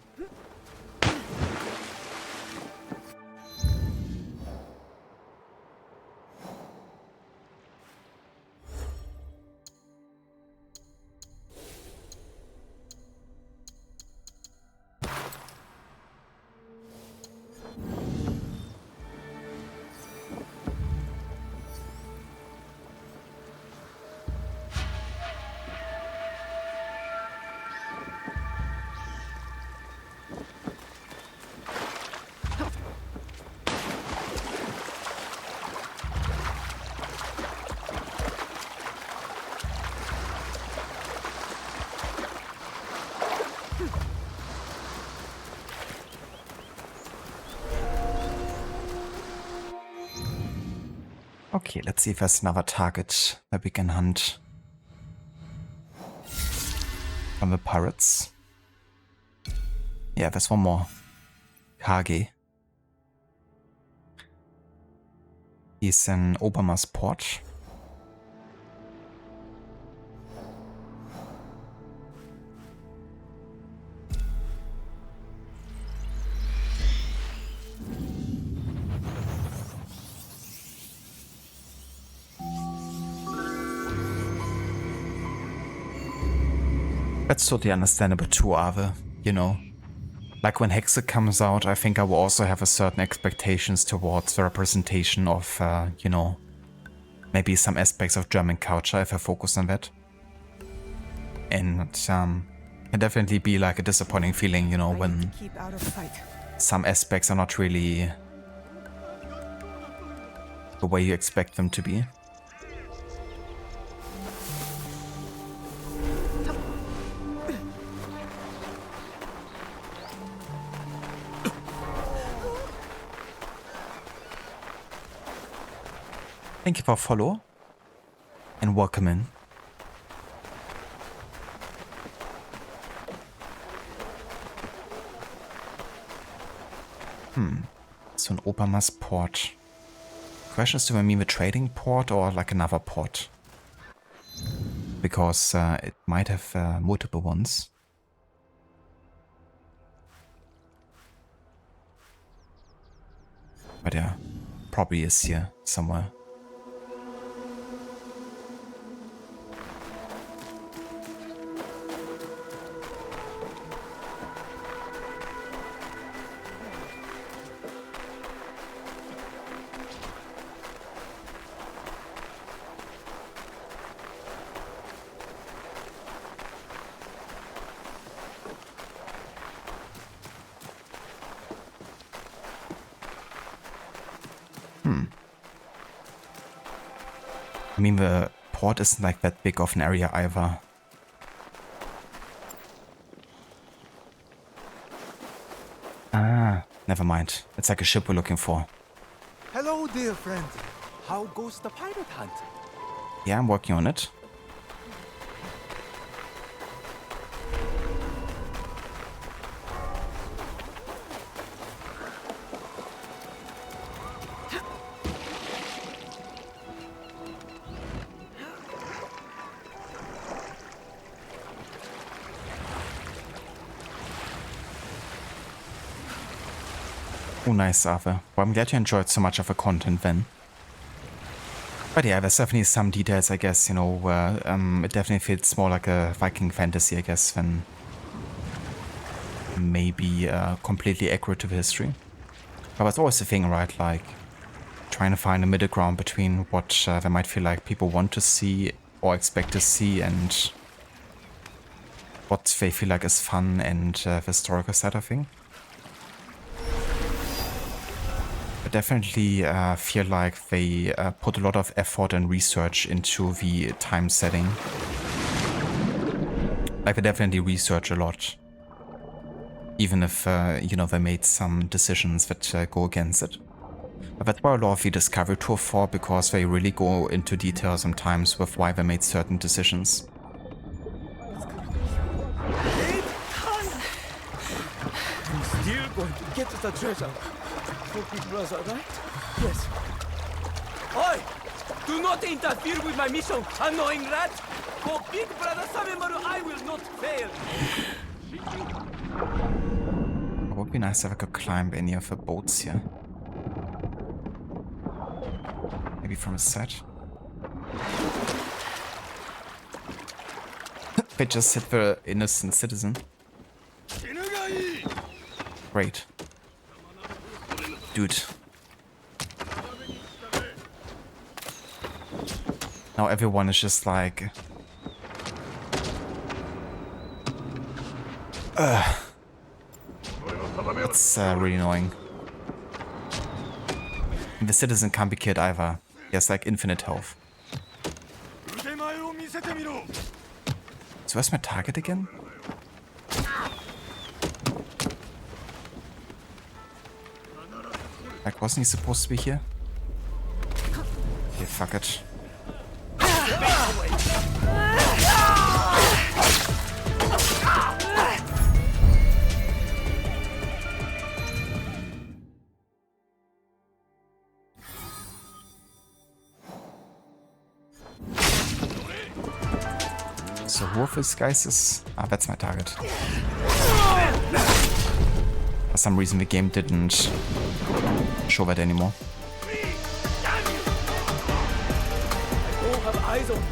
Okay, let's see if there's another target that we can hunt from the pirates. Yeah, there's one more. Kage. He's in Oberma's port. That's totally understandable too, Ave, you know. Like when Hexe comes out, I think I will also have a certain expectations towards the representation of, you know, maybe some aspects of German culture if I focus on that. And Can definitely be like a disappointing feeling, you know, when Keep out of sight. some aspects are not really the way you expect them to be. Thank you for follow and welcome in. So an Obermass port. Question is, do I mean the trading port or like another port? Because it might have multiple ones. But yeah, probably is here somewhere. I mean, the port isn't like that big of an area either. Ah, never mind. It's like a ship we're looking for. Hello, dear friend. How goes the pirate hunt? Yeah, I'm working on it. Oh, nice, Arthur. Well, I'm glad you enjoyed so much of the content then. But yeah, there's definitely some details, I guess, you know, where it definitely feels more like a Viking fantasy, I guess, than maybe completely accurate to the history. But that's always the thing, right? Like, trying to find a middle ground between what they might feel like people want to see or expect to see and what they feel like is fun and the historical side of thing. I definitely feel like they put a lot of effort and research into the time setting. Like they definitely research a lot. Even if, you know, they made some decisions that go against it. But that's why I love the Discovery Tour for, because they really go into detail sometimes with why they made certain decisions. I'm still going to get the treasure. For Big Brother, right? Yes. Oi! Do not interfere with my mission, annoying rat! For Big Brother Samemaru, I will not fail! It would be nice if I could climb any of the boats here. Maybe from a set. They just hit the innocent citizen. Great. Dude. Now everyone is just like... That's really annoying. And the citizen can't be killed either. He has like infinite health. So where's my target again? Like, wasn't he supposed to be here? Okay, fuck it. So who of these guys is... Ah, that's my target. For some reason the game didn't show that anymore. I don't have eyes on.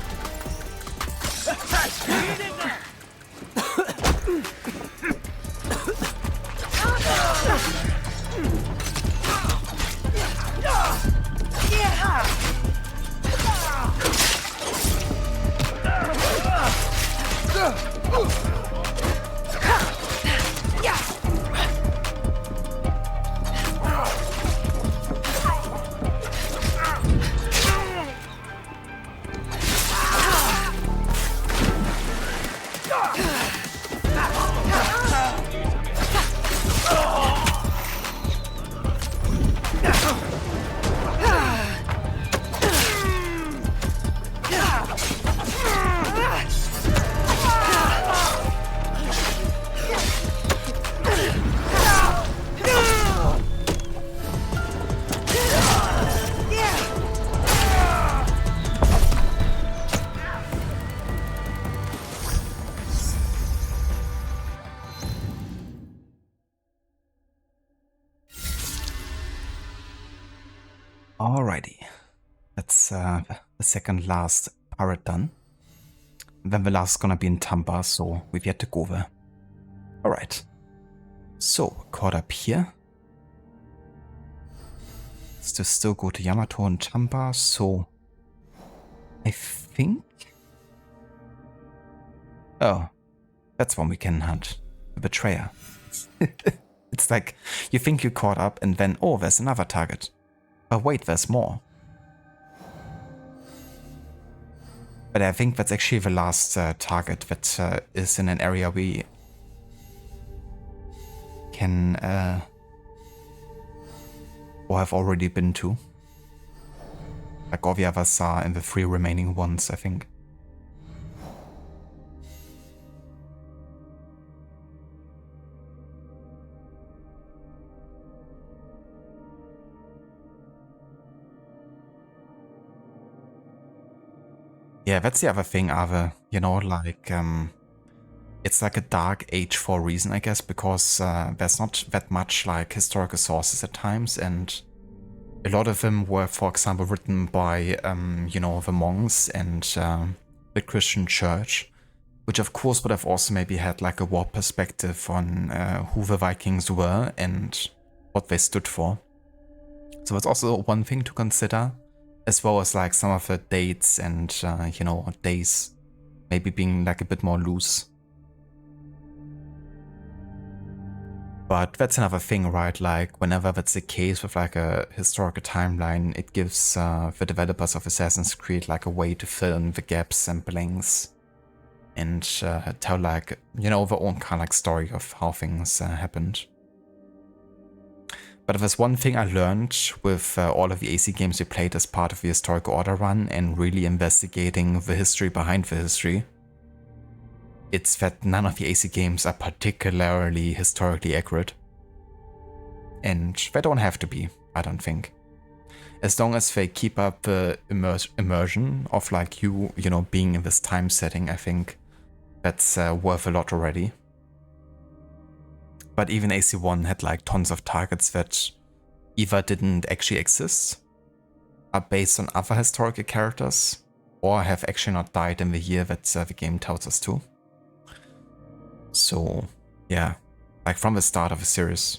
Alrighty. That's the second last pirate done. Then the last is gonna be in Tamba, so we've yet to go there. Alright. So, caught up here. To still go to Yamato and Tamba, so I think... Oh, that's one we can hunt. The Betrayer. It's like, you think you caught up and then, oh, there's another target. But wait, there's more. But I think that's actually the last target that is in an area we can or have already been to. Like all the others are in the 3 remaining ones, I think. Yeah, that's the other thing, Ave, you know, like, it's like a dark age for a reason, I guess, because there's not that much, like, historical sources at times, and a lot of them were, for example, written by, you know, the monks and the Christian church, which of course would have also maybe had, like, a war perspective on who the Vikings were and what they stood for. So that's also one thing to consider. As well as like some of the dates and, you know, days maybe being like a bit more loose. But that's another thing, right? Like whenever that's the case with like a historical timeline, it gives the developers of Assassin's Creed like a way to fill in the gaps and blanks and tell like, you know, their own kind of like story of how things happened. But if there's one thing I learned with all of the AC games we played as part of the Historical Order run and really investigating the history behind the history, it's that none of the AC games are particularly historically accurate. And they don't have to be, I don't think. As long as they keep up the immersion of like you know, being in this time setting, I think that's worth a lot already. But even AC1 had like tons of targets that either didn't actually exist, are based on other historical characters, or have actually not died in the year that the game tells us to. So yeah, like from the start of the series,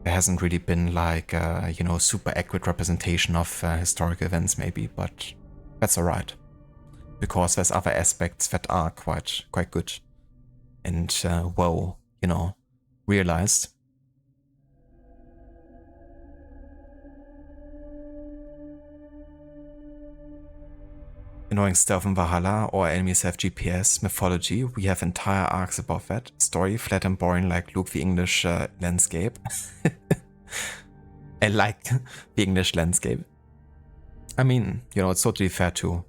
there hasn't really been like you know, super accurate representation of historical events maybe, but that's alright. Because there's other aspects that are quite good and well, you know, realized. Annoying stuff in Valhalla, or enemies have GPS, mythology, we have entire arcs about that. Story, flat and boring like Luke the English landscape. I like the English landscape. I mean, you know, it's totally fair too.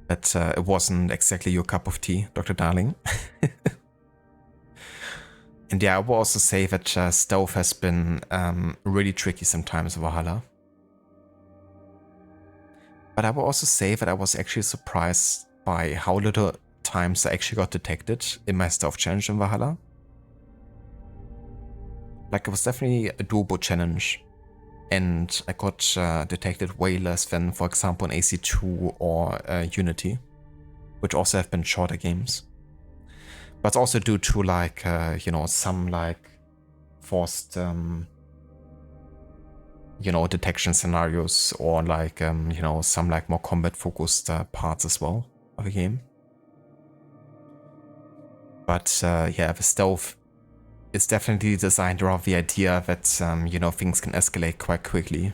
But it wasn't exactly your cup of tea, Dr. Darling. And yeah, I will also say that stealth has been really tricky sometimes in Valhalla. But I will also say that I was actually surprised by how little times I actually got detected in my stealth challenge in Valhalla. Like, it was definitely a doable challenge, and I got detected way less than, for example, in AC2 or Unity, which also have been shorter games. But it's also due to like, you know, some like forced, you know, detection scenarios, or like, you know, some like more combat focused parts as well of the game. But yeah, the stealth is definitely designed around the idea that, you know, things can escalate quite quickly,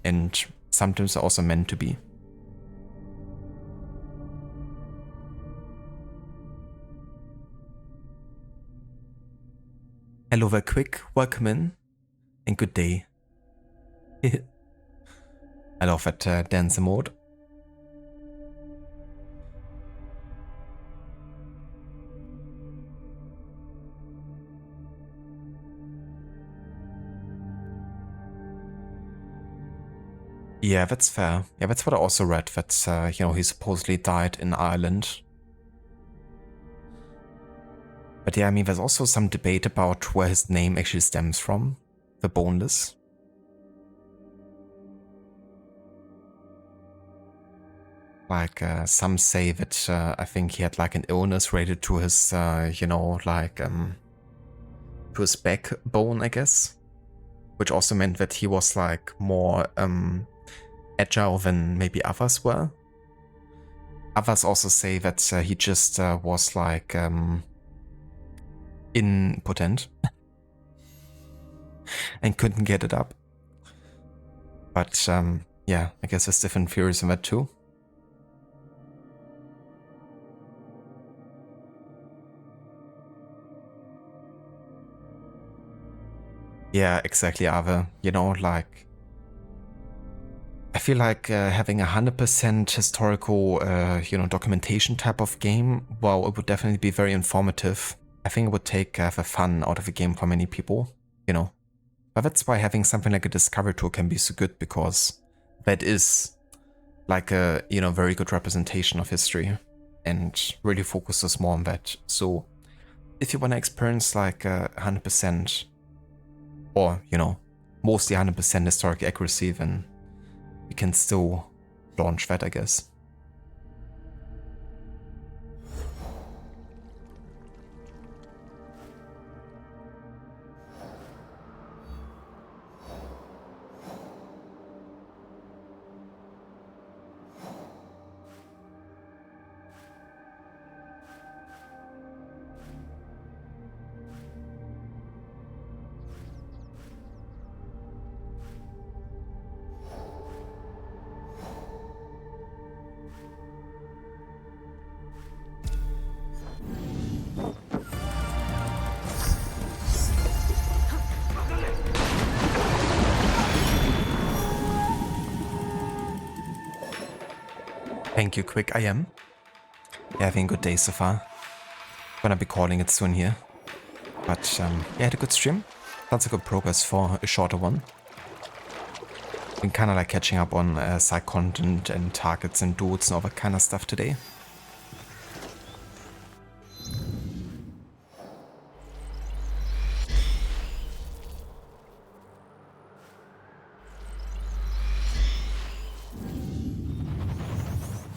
and sometimes are also meant to be. Hello there, Quick, welcome in, and good day. I love that dance mode. Yeah, that's fair. Yeah, that's what I also read, that, you know, he supposedly died in Ireland. But yeah, I mean, there's also some debate about where his name actually stems from, the Boneless. Like, some say that I think he had like an illness related to his, you know, like, to his backbone, I guess. Which also meant that he was like more agile than maybe others were. Others also say that he just was like impotent and couldn't get it up. But yeah, I guess there's different theories on that too. Yeah, exactly, Ave. You know, like, I feel like having 100% historical, you know, documentation type of game, well, it would definitely be very informative. I think it would take the fun out of the game for many people, you know. But that's why having something like a discovery tool can be so good, because that is like a, you know, very good representation of history and really focuses more on that. So if you want to experience like 100% or, you know, mostly 100% historic accuracy, then you can still launch that, I guess. Thank you, Quick. I am. Having a good day so far. Gonna be calling it soon here. But yeah, had a good stream. Lots of good progress for a shorter one. Been kinda like catching up on side content and targets and dudes and all that kind of stuff today.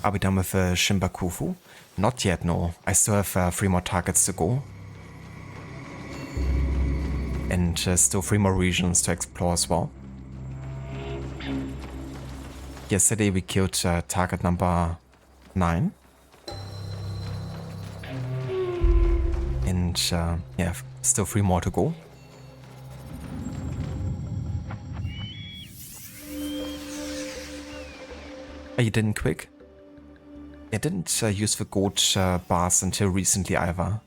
Are we done with Shimbakufu? Not yet, no. I still have 3 more targets to go. And still 3 more regions to explore as well. Yesterday we killed target number 9. And yeah, still 3 more to go. Oh, you didn't quick? I didn't use the gold bars until recently either.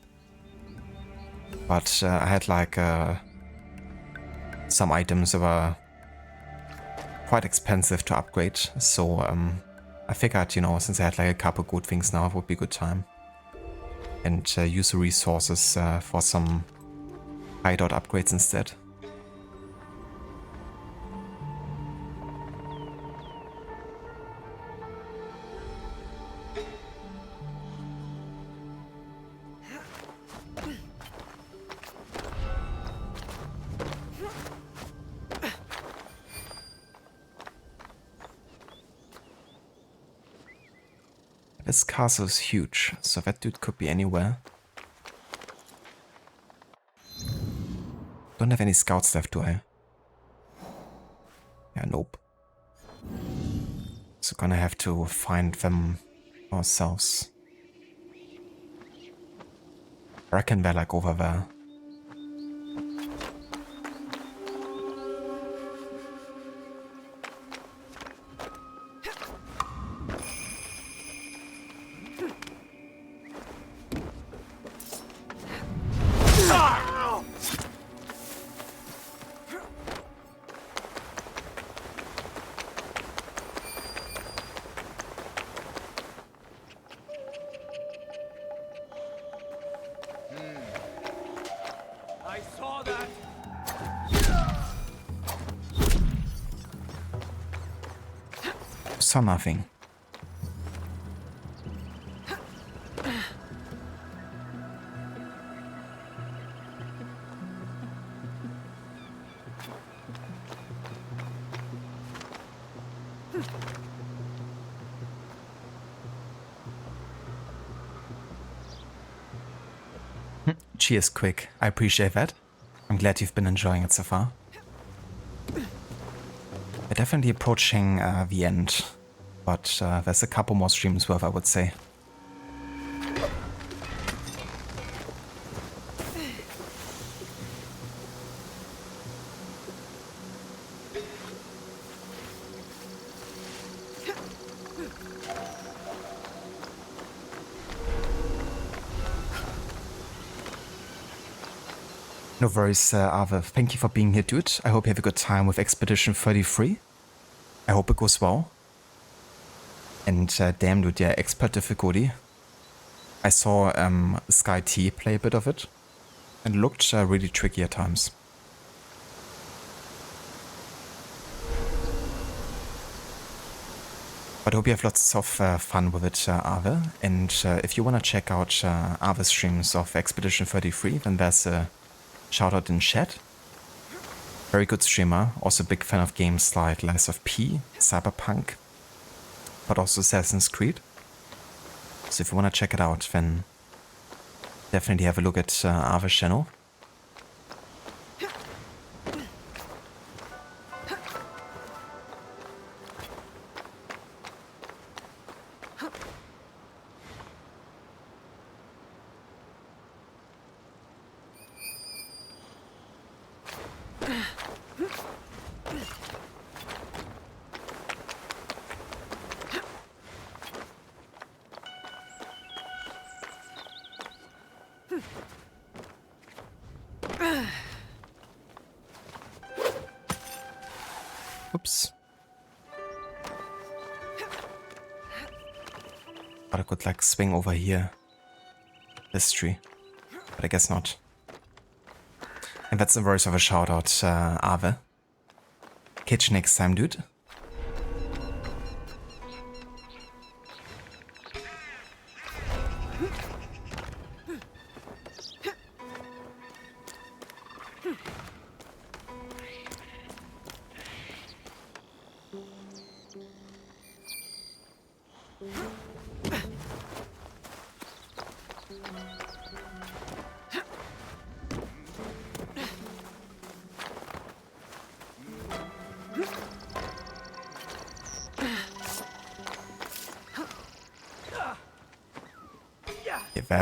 But I had like some items that were quite expensive to upgrade. So I figured, you know, since I had like a couple good things now, it would be a good time. And use the resources for some hideout upgrades instead. This castle is huge, so that dude could be anywhere. Don't have any scouts left, do I? Yeah, nope. So gonna have to find them ourselves. I reckon they're like over there. Saw nothing. cheers quick. I appreciate that. I'm glad you've been enjoying it so far. We're definitely approaching the end, but there's a couple more streams worth, I would say. No worries, Ave. Thank you for being here, dude. I hope you have a good time with Expedition 33. I hope it goes well. And damn, dude, yeah, expert difficulty. I saw Sky T play a bit of it, and it looked really tricky at times. But I hope you have lots of fun with it, Ave. And if you want to check out Ave's streams of Expedition 33, then there's a shout out in chat. Very good streamer, also a big fan of games like Lies of P, Cyberpunk, but also Assassin's Creed. So if you want to check it out, then definitely have a look at Ave's channel. Oops. But I could like swing over here. This tree. But I guess not. And that's the words of a shout out, Ave. Catch you next time, dude.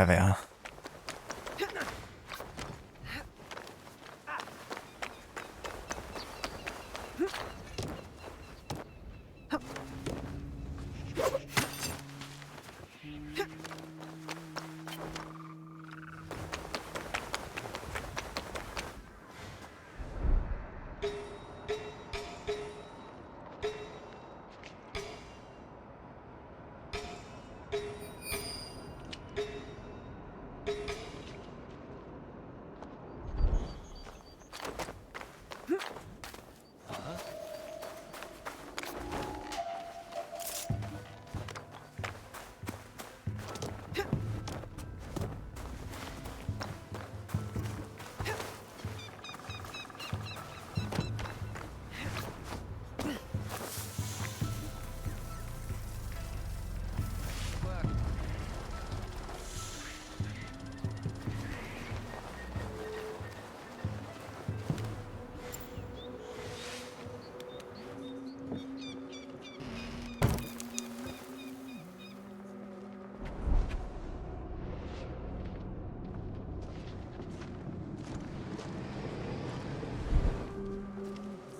There.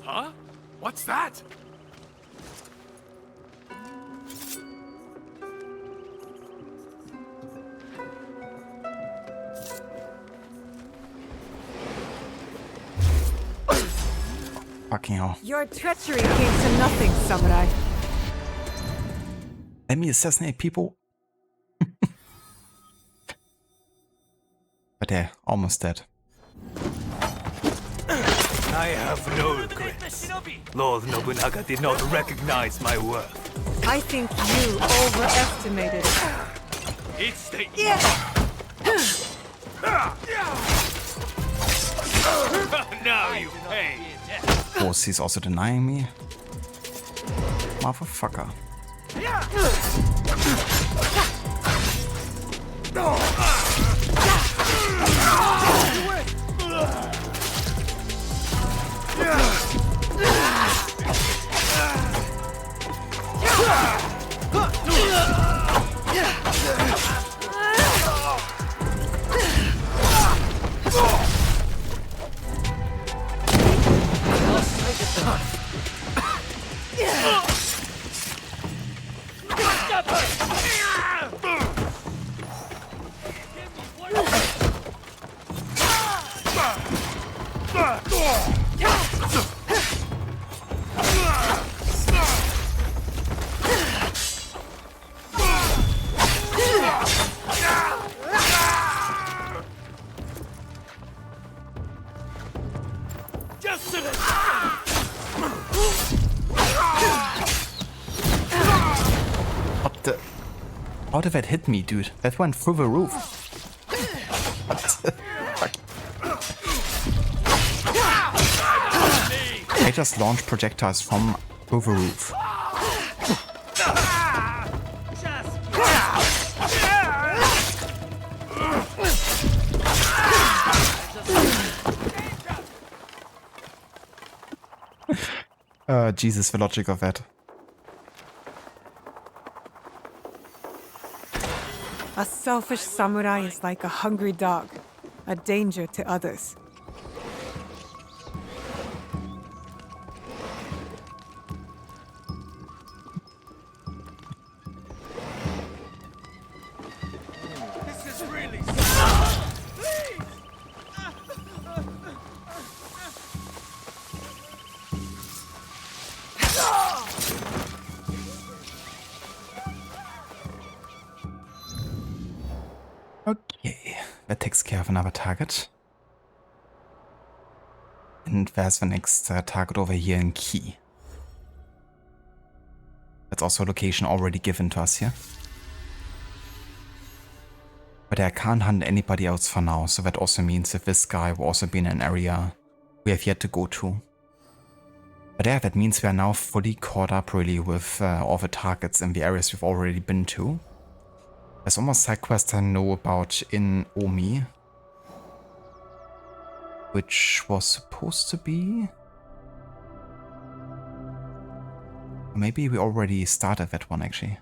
Huh? What's that? Fucking hell. Your treachery came to nothing, Samurai. Let me assassinate people. But yeah, almost dead. I have no regrets. Lord Nobunaga did not recognize my worth. I think you overestimated it. It's the Now you pay. Of course, he's also denying me. Motherfucker. How did that hit me, dude? That went through the roof. What the fuck? They just launched projectiles from over the roof. Jesus, the logic of that. A selfish samurai is like a hungry dog, a danger to others. This is really Okay, that takes care of another target. And there's the next target over here in Key. That's also a location already given to us here. But I can't hunt anybody else for now, so that also means that this guy will also be in an area we have yet to go to. But yeah, that means we are now fully caught up really with all the targets in the areas we've already been to. There's almost side quests I know about in Omi, which was supposed to be... Maybe we already started that one actually.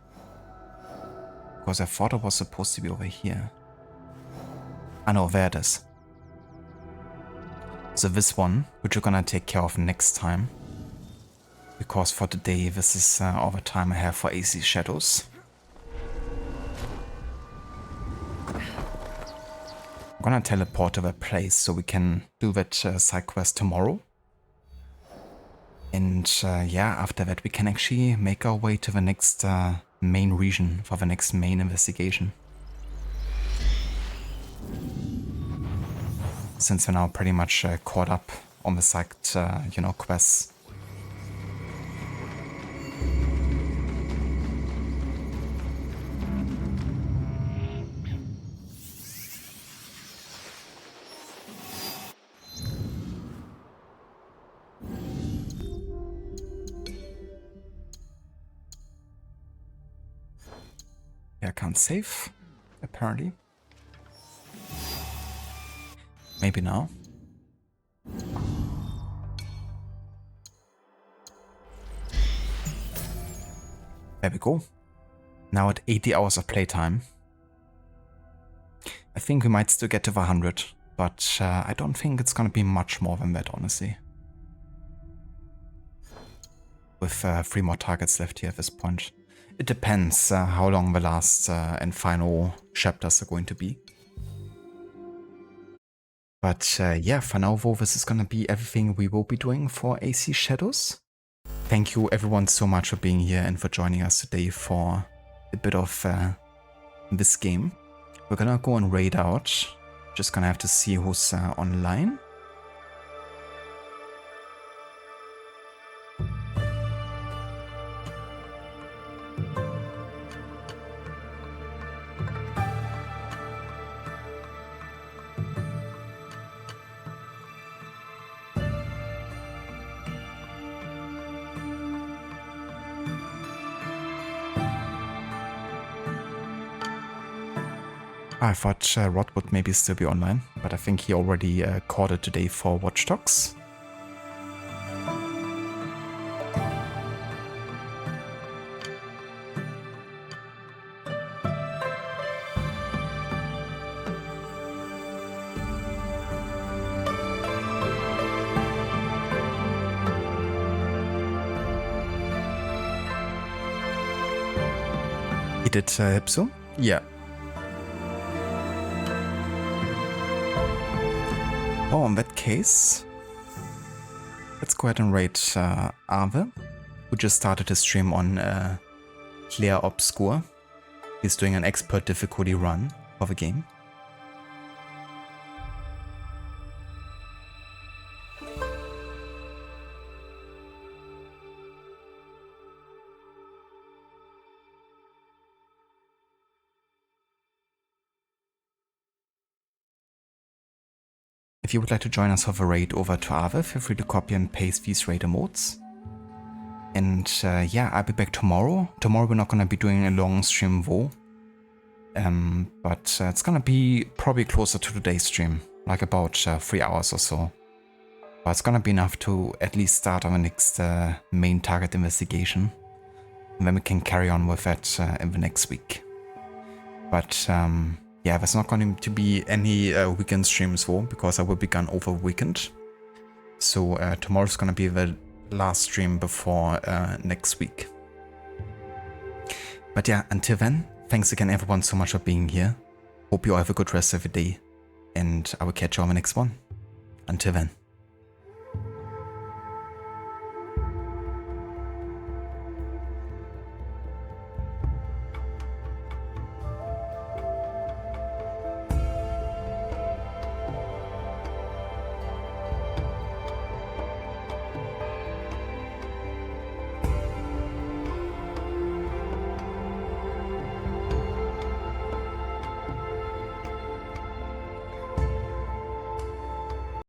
Because I thought it was supposed to be over here. I know, there it is. So this one, which we're gonna take care of next time. Because for today, this is all the time I have for AC Shadows. I'm gonna teleport to that place so we can do that side quest tomorrow. And yeah, after that we can actually make our way to the next main region for the next main investigation. Since we're now pretty much caught up on the side, you know, quests. Yeah, I can't save, apparently. Maybe now. There we go. Now at 80 hours of playtime. I think we might still get to the 100, but I don't think it's gonna be much more than that, honestly. With 3 more targets left here at this point. It depends how long the last and final chapters are going to be. But yeah, for now though, this is gonna be everything we will be doing for AC Shadows. Thank you everyone so much for being here and for joining us today for a bit of this game. We're gonna go and raid out. Just gonna have to see who's online. I thought Rod would maybe still be online, but I think he already called it today for Watch Dogs. He did Hipso? Yeah. Oh, in that case, let's go ahead and raid Arve, who just started his stream on Clear Obscure. He's doing an expert difficulty run of a game. If you would like to join us for the raid over to Aave, feel free to copy and paste these raid emotes. And yeah, I'll be back tomorrow. Tomorrow we're not going to be doing a long stream though. But it's going to be probably closer to today's stream, like about 3 hours or so. But it's going to be enough to at least start our next main target investigation. And then we can carry on with that in the next week. But yeah, there's not going to be any weekend streams though, because I will be gone over weekend. So tomorrow's going to be the last stream before next week. But yeah, until then, thanks again everyone so much for being here. Hope you all have a good rest of the day. And I will catch you on the next one. Until then.